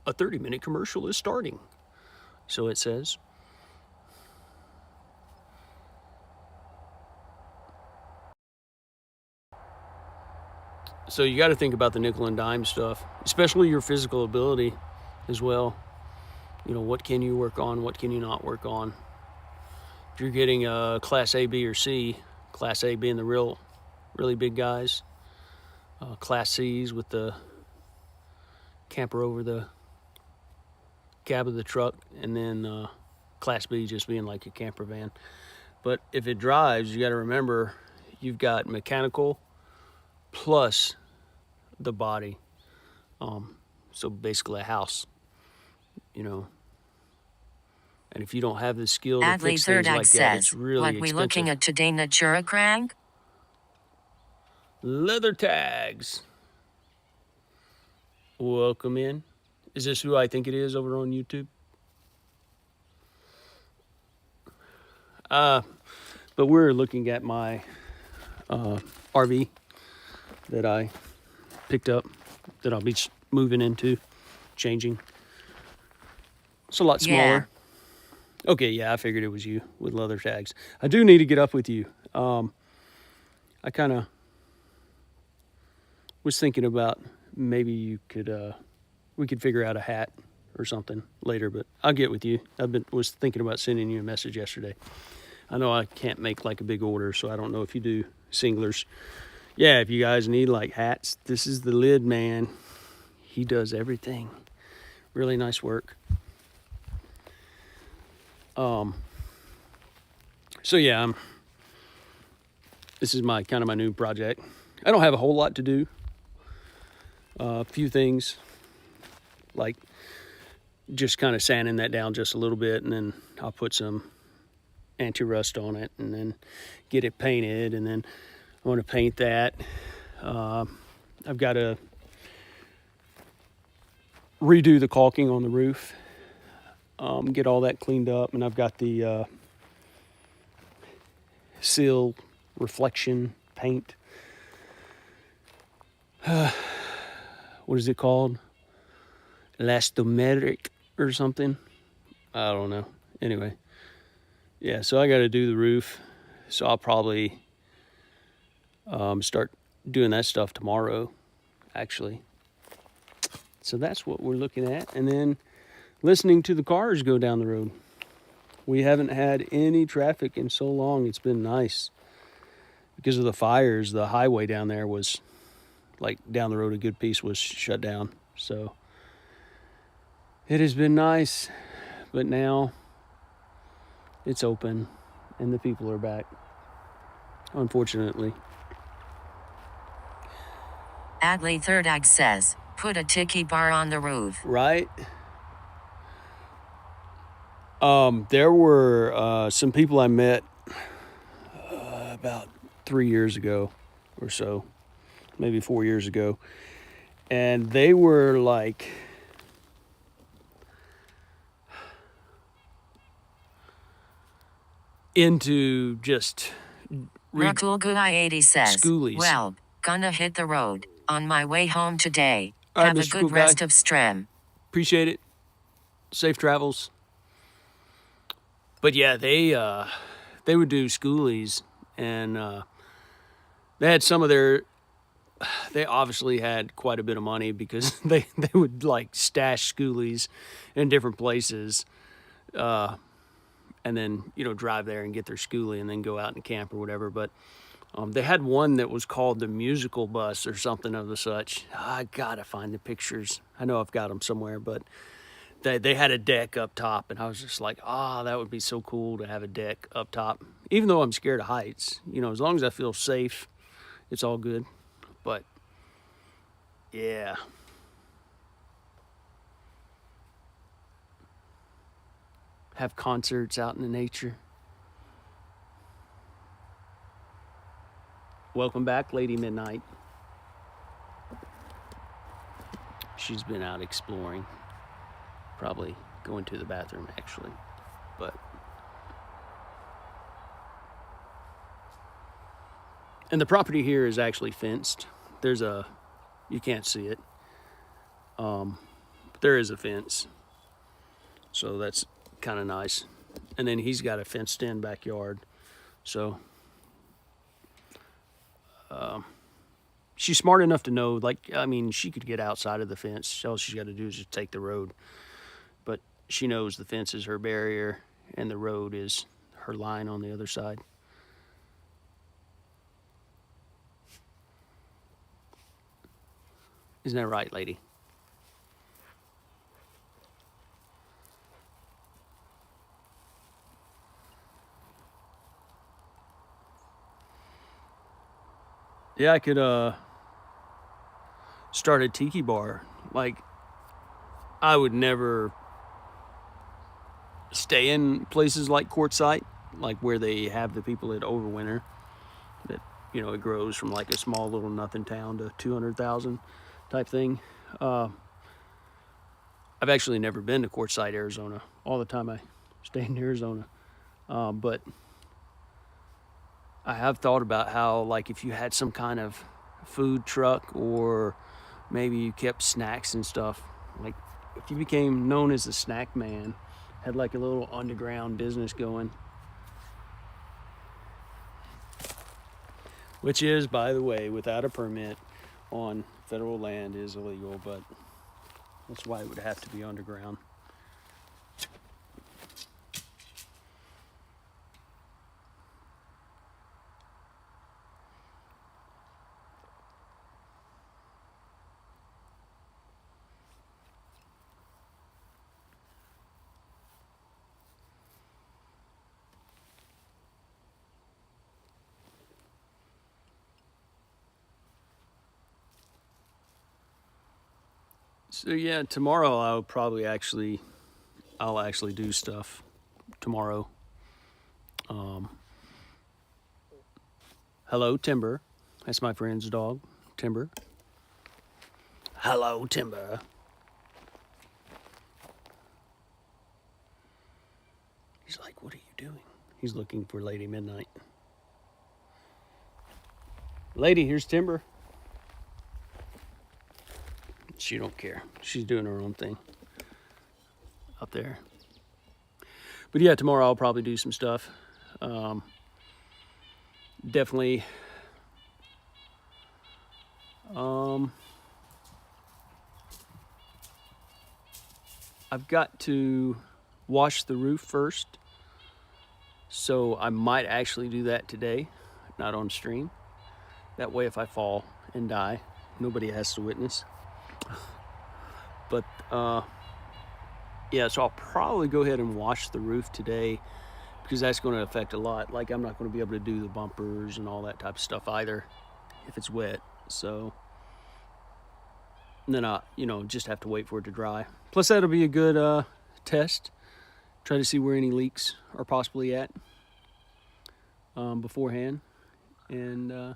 A 30-minute commercial is starting, so it says. So you got to think about the nickel and dime stuff, especially your physical ability as well. You know, what can you work on? What can you not work on? If you're getting a Class A, B, or C, Class A being the really big guys, Class C's with the camper over the cab of the truck, and then Class B just being like a camper van. But if it drives, you got to remember you've got mechanical plus the body. So basically a house, you know. And if you don't have the skill to fix things like that, it's really expensive. What we looking at today, Natura Crank? Leather tags. Welcome in. Is this who I think it is over on YouTube? But we're looking at my RV that I picked up, that I'll be moving into, changing. It's a lot smaller. Yeah. Okay, yeah, I figured it was you with leather tags. I do need to get up with you. I kind of was thinking about maybe you could, we could figure out a hat or something later, but I'll get with you. Was thinking about sending you a message yesterday. I know I can't make like a big order, so I don't know if you do singlers. Yeah, if you guys need like hats, this is the lid man. He does everything. Really nice work. So yeah, this is my kind of my new project. I don't have a whole lot to do. A few things, like just kind of sanding that down just a little bit, and then I'll put some anti-rust on it, and then get it painted, and then I want to paint that. I've got to redo the caulking on the roof, get all that cleaned up, and I've got the seal reflection paint. What is it called? Elastomeric or something? I don't know. Anyway, yeah, so I got to do the roof. So I'll probably start doing that stuff tomorrow, actually. So that's what we're looking at. And then listening to the cars go down the road. We haven't had any traffic in so long. It's been nice. Because of the fires, the highway down there was, like down the road a good piece was shut down. So it has been nice, but now it's open and the people are back, unfortunately. Adley Third Ag says, put a tiki bar on the roof. Right? There were some people I met about 3 years ago or so, maybe 4 years ago, and they were like, into just Rakul Guy 80 says, schoolies. well, Gonna hit the road on my way home today. All right, Have a Mr. good Cool Guy. rest of stream. Appreciate it. Safe travels. But yeah, they would do schoolies, and they had some of their. They obviously had quite a bit of money because they would like stash schoolies in different places, and then drive there and get their schoolie and then go out and camp or whatever. But they had one that was called the musical bus or something of the such. I gotta find the pictures. I know I've got them somewhere, but they had a deck up top, and I was just like, that would be so cool to have a deck up top. Even though I'm scared of heights, as long as I feel safe, it's all good. But yeah. Have concerts out in the nature. Welcome back, Lady Midnight. She's been out exploring. Probably going to the bathroom, actually. But and the property here is actually fenced. You can't see it. But there is a fence. So that's kind of nice. And then he's got a fenced in backyard. So she's smart enough to know, she could get outside of the fence. All she's got to do is just take the road. But she knows the fence is her barrier and the road is her line on the other side. Isn't that right, lady? Yeah, I could start a tiki bar. I would never stay in places like Quartzsite, like where they have the people that overwinter. That it grows from like a small little nothing town to 200,000 type thing. I've actually never been to Quartzsite, Arizona. All the time I stay in Arizona, but I have thought about how, if you had some kind of food truck, or maybe you kept snacks and stuff, if you became known as the snack man, had a little underground business going, which is, by the way, without a permit on federal land, is illegal, but that's why it would have to be underground. So yeah, tomorrow I'll actually do stuff tomorrow. Hello, Timber. That's my friend's dog, Timber. Hello, Timber. He's like, what are you doing? He's looking for Lady Midnight. Lady, here's Timber. She don't care. She's doing her own thing up there. But yeah, tomorrow I'll probably do some stuff. Definitely. I've got to wash the roof first. So I might actually do that today, not on stream. That way if I fall and die, nobody has to witness. But yeah, so I'll probably go ahead and wash the roof today, because that's going to affect a lot. I'm not going to be able to do the bumpers and all that type of stuff either if it's wet. So then I, just have to wait for it to dry. Plus that'll be a good test. Try to see where any leaks are possibly at beforehand. And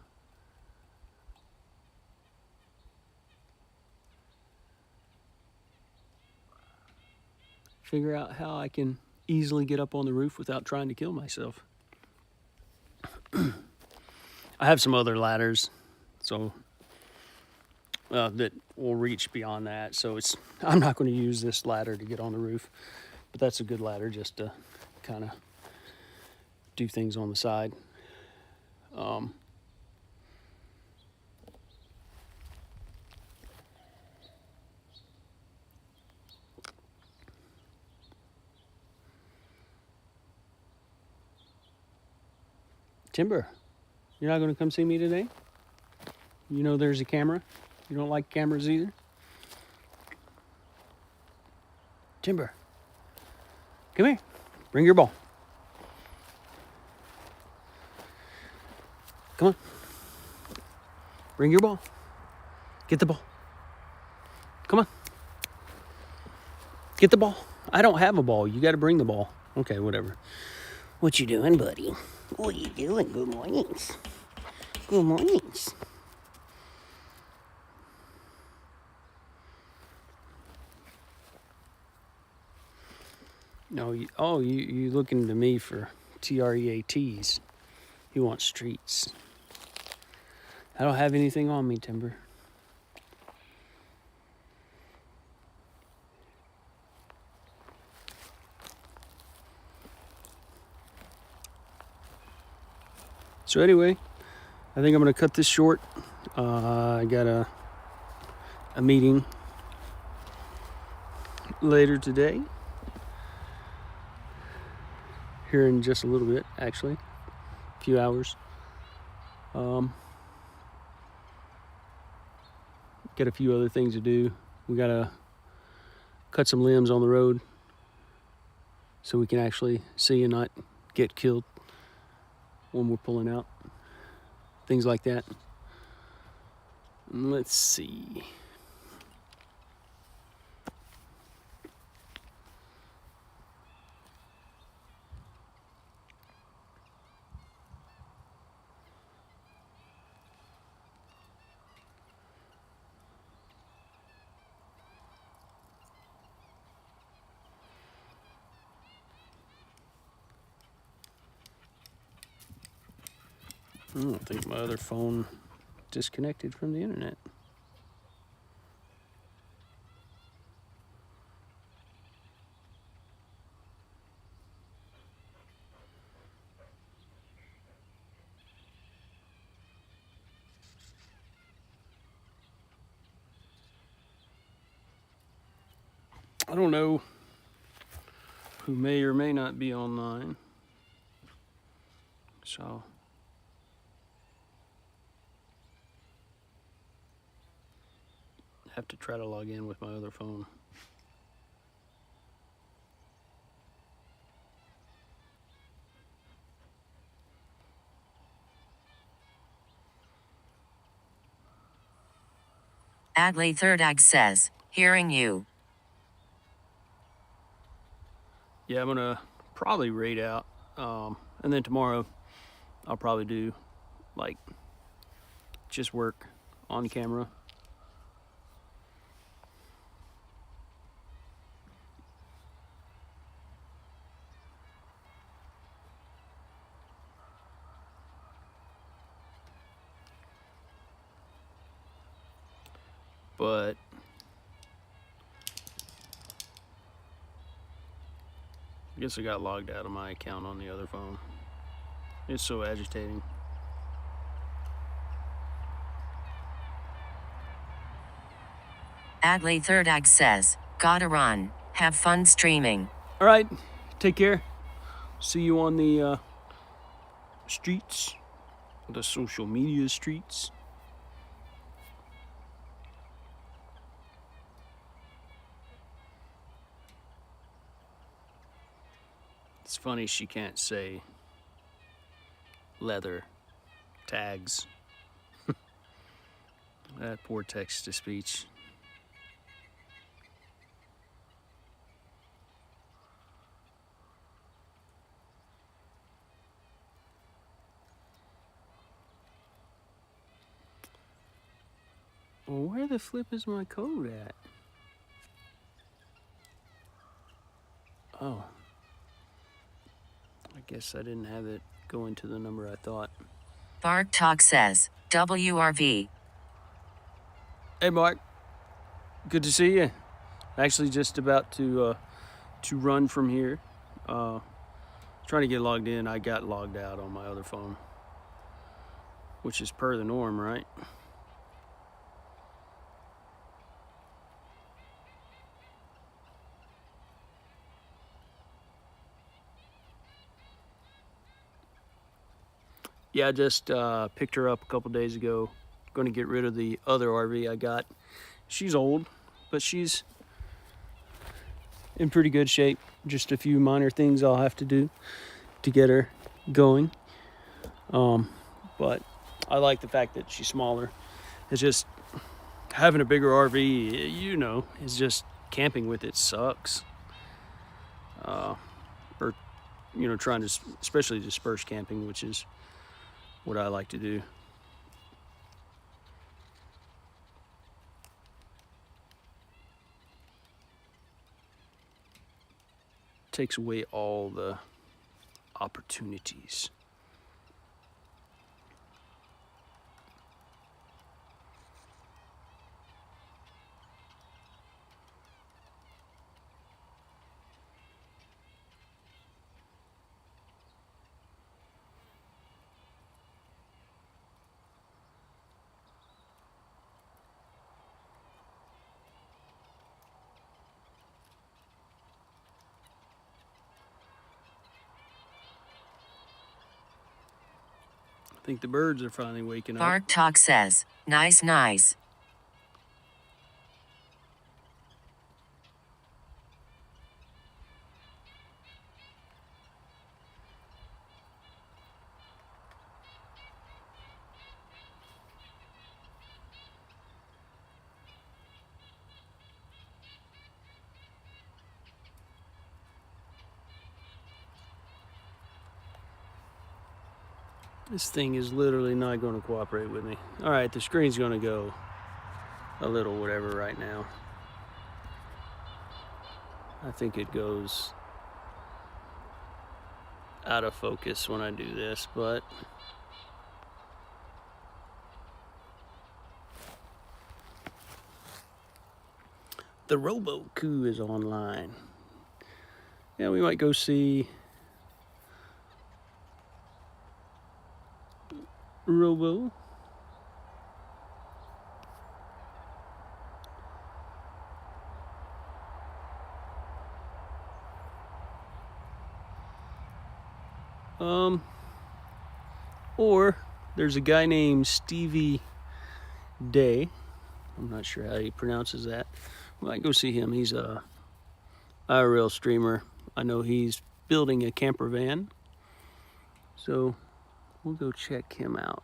figure out how I can easily get up on the roof without trying to kill myself. I have some other ladders, so that will reach beyond that. So I'm not going to use this ladder to get on the roof, but that's a good ladder just to kind of do things on the side. Timber, you're not going to come see me today? You know there's a camera. You don't like cameras either? Timber, come here. Bring your ball. Come on. Bring your ball. Get the ball. Come on. Get the ball. I don't have a ball. You got to bring the ball. Okay, whatever. What you doing, buddy? What you doing? Good mornings. Good mornings. No, you looking to me for TREATs. You want streets. I don't have anything on me, Timber. So anyway, I think I'm gonna cut this short. I got a meeting later today. Here in just a little bit, actually, a few hours. Got a few other things to do. We gotta cut some limbs on the road so we can actually see and not get killed when we're pulling out. Things like that. Let's see. I don't think my other phone disconnected from the internet. I don't know who may or may not be online. So have to try to log in with my other phone. Adley Third Ag says, hearing you. Yeah, I'm gonna probably raid out, and then tomorrow I'll probably do like just work on camera. But I guess I got logged out of my account on the other phone. It's so agitating. Adley Third Ag says, gotta run. Have fun streaming. All right, take care. See you on the streets, the social media streets. It's funny she can't say leather tags. That poor text to speech. Well, where the flip is my code at? Oh. I guess I didn't have it go into the number I thought. Bark Talk says, WRV. Hey, Mark. Good to see you. Actually, just about to run from here. Trying to get logged in. I got logged out on my other phone, which is per the norm, right? Yeah, I just picked her up a couple days ago. Going to get rid of the other RV I got. She's old, but she's in pretty good shape. Just a few minor things I'll have to do to get her going. But I like the fact that she's smaller. It's just having a bigger RV, you know, is just camping with it sucks. Or, you know, trying to, especially disperse camping, which is what I like to do. Takes away all the opportunities. I think the birds are finally waking up. Bark Talk says, nice, nice. This thing is literally not going to cooperate with me. All right, the screen's going to go a little whatever right now. I think it goes out of focus when I do this, but the Robo-Coup is online. Yeah, we might go see Robo. Or there's a guy named Stevie Day. I'm not sure how he pronounces that. We might go see him. He's a IRL streamer. I know he's building a camper van, so we'll go check him out.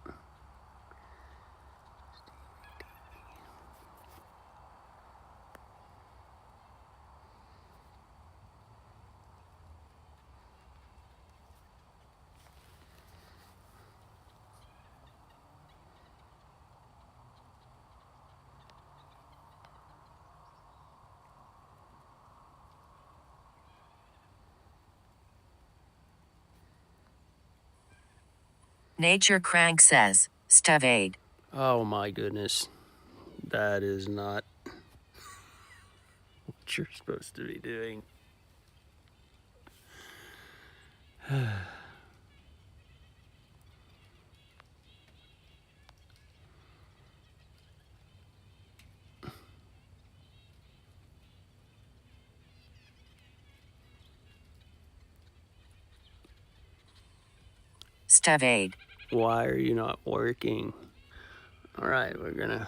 Nature Crank says, Stevade. Oh my goodness. That is not what you're supposed to be doing. Stevade. Why are you not working? All right, we're gonna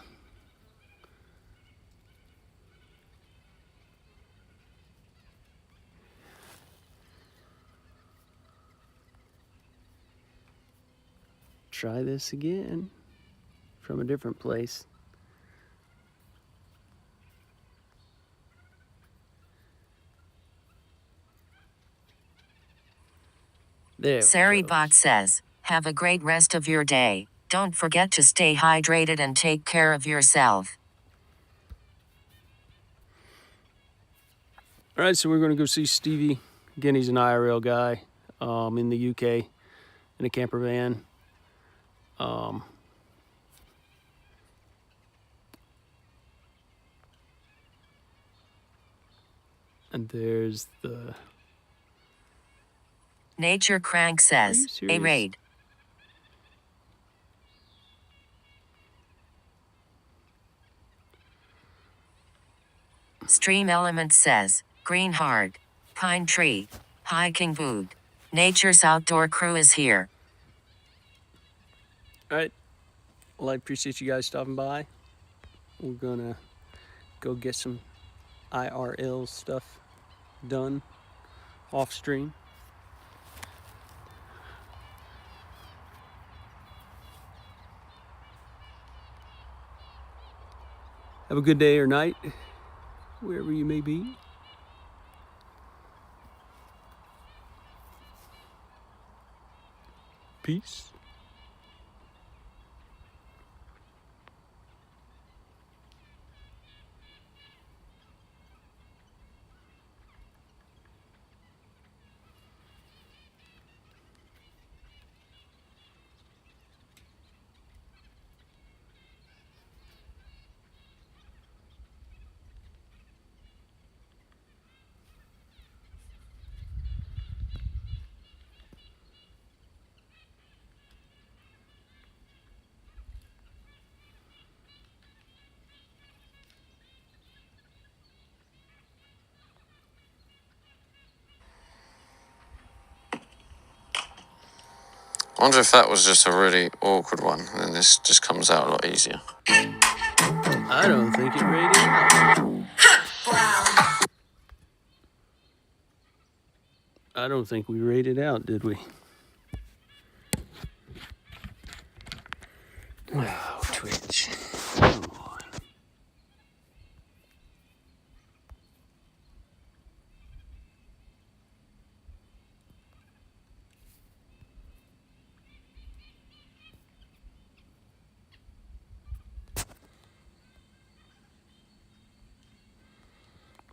try this again from a different place. There. Saribot says, have a great rest of your day. Don't forget to stay hydrated and take care of yourself. All right, so we're going to go see Stevie. Again, he's an IRL guy in the UK in a camper van. And there's the... Nature Crank says, a serious? raid. Stream Element says, green heart, pine tree, hiking boot. Nature's outdoor crew is here. All right. Well, I appreciate you guys stopping by. We're gonna go get some IRL stuff done off stream. Have a good day or night, wherever you may be. Peace. I wonder if that was just a really awkward one, and then this just comes out a lot easier. I don't think it rated out. I don't think we rated out, did we? Oh, Twitch. Come on.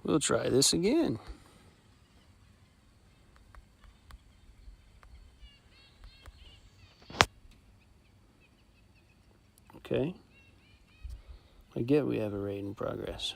We'll try this again. Okay. I get we have a raid in progress.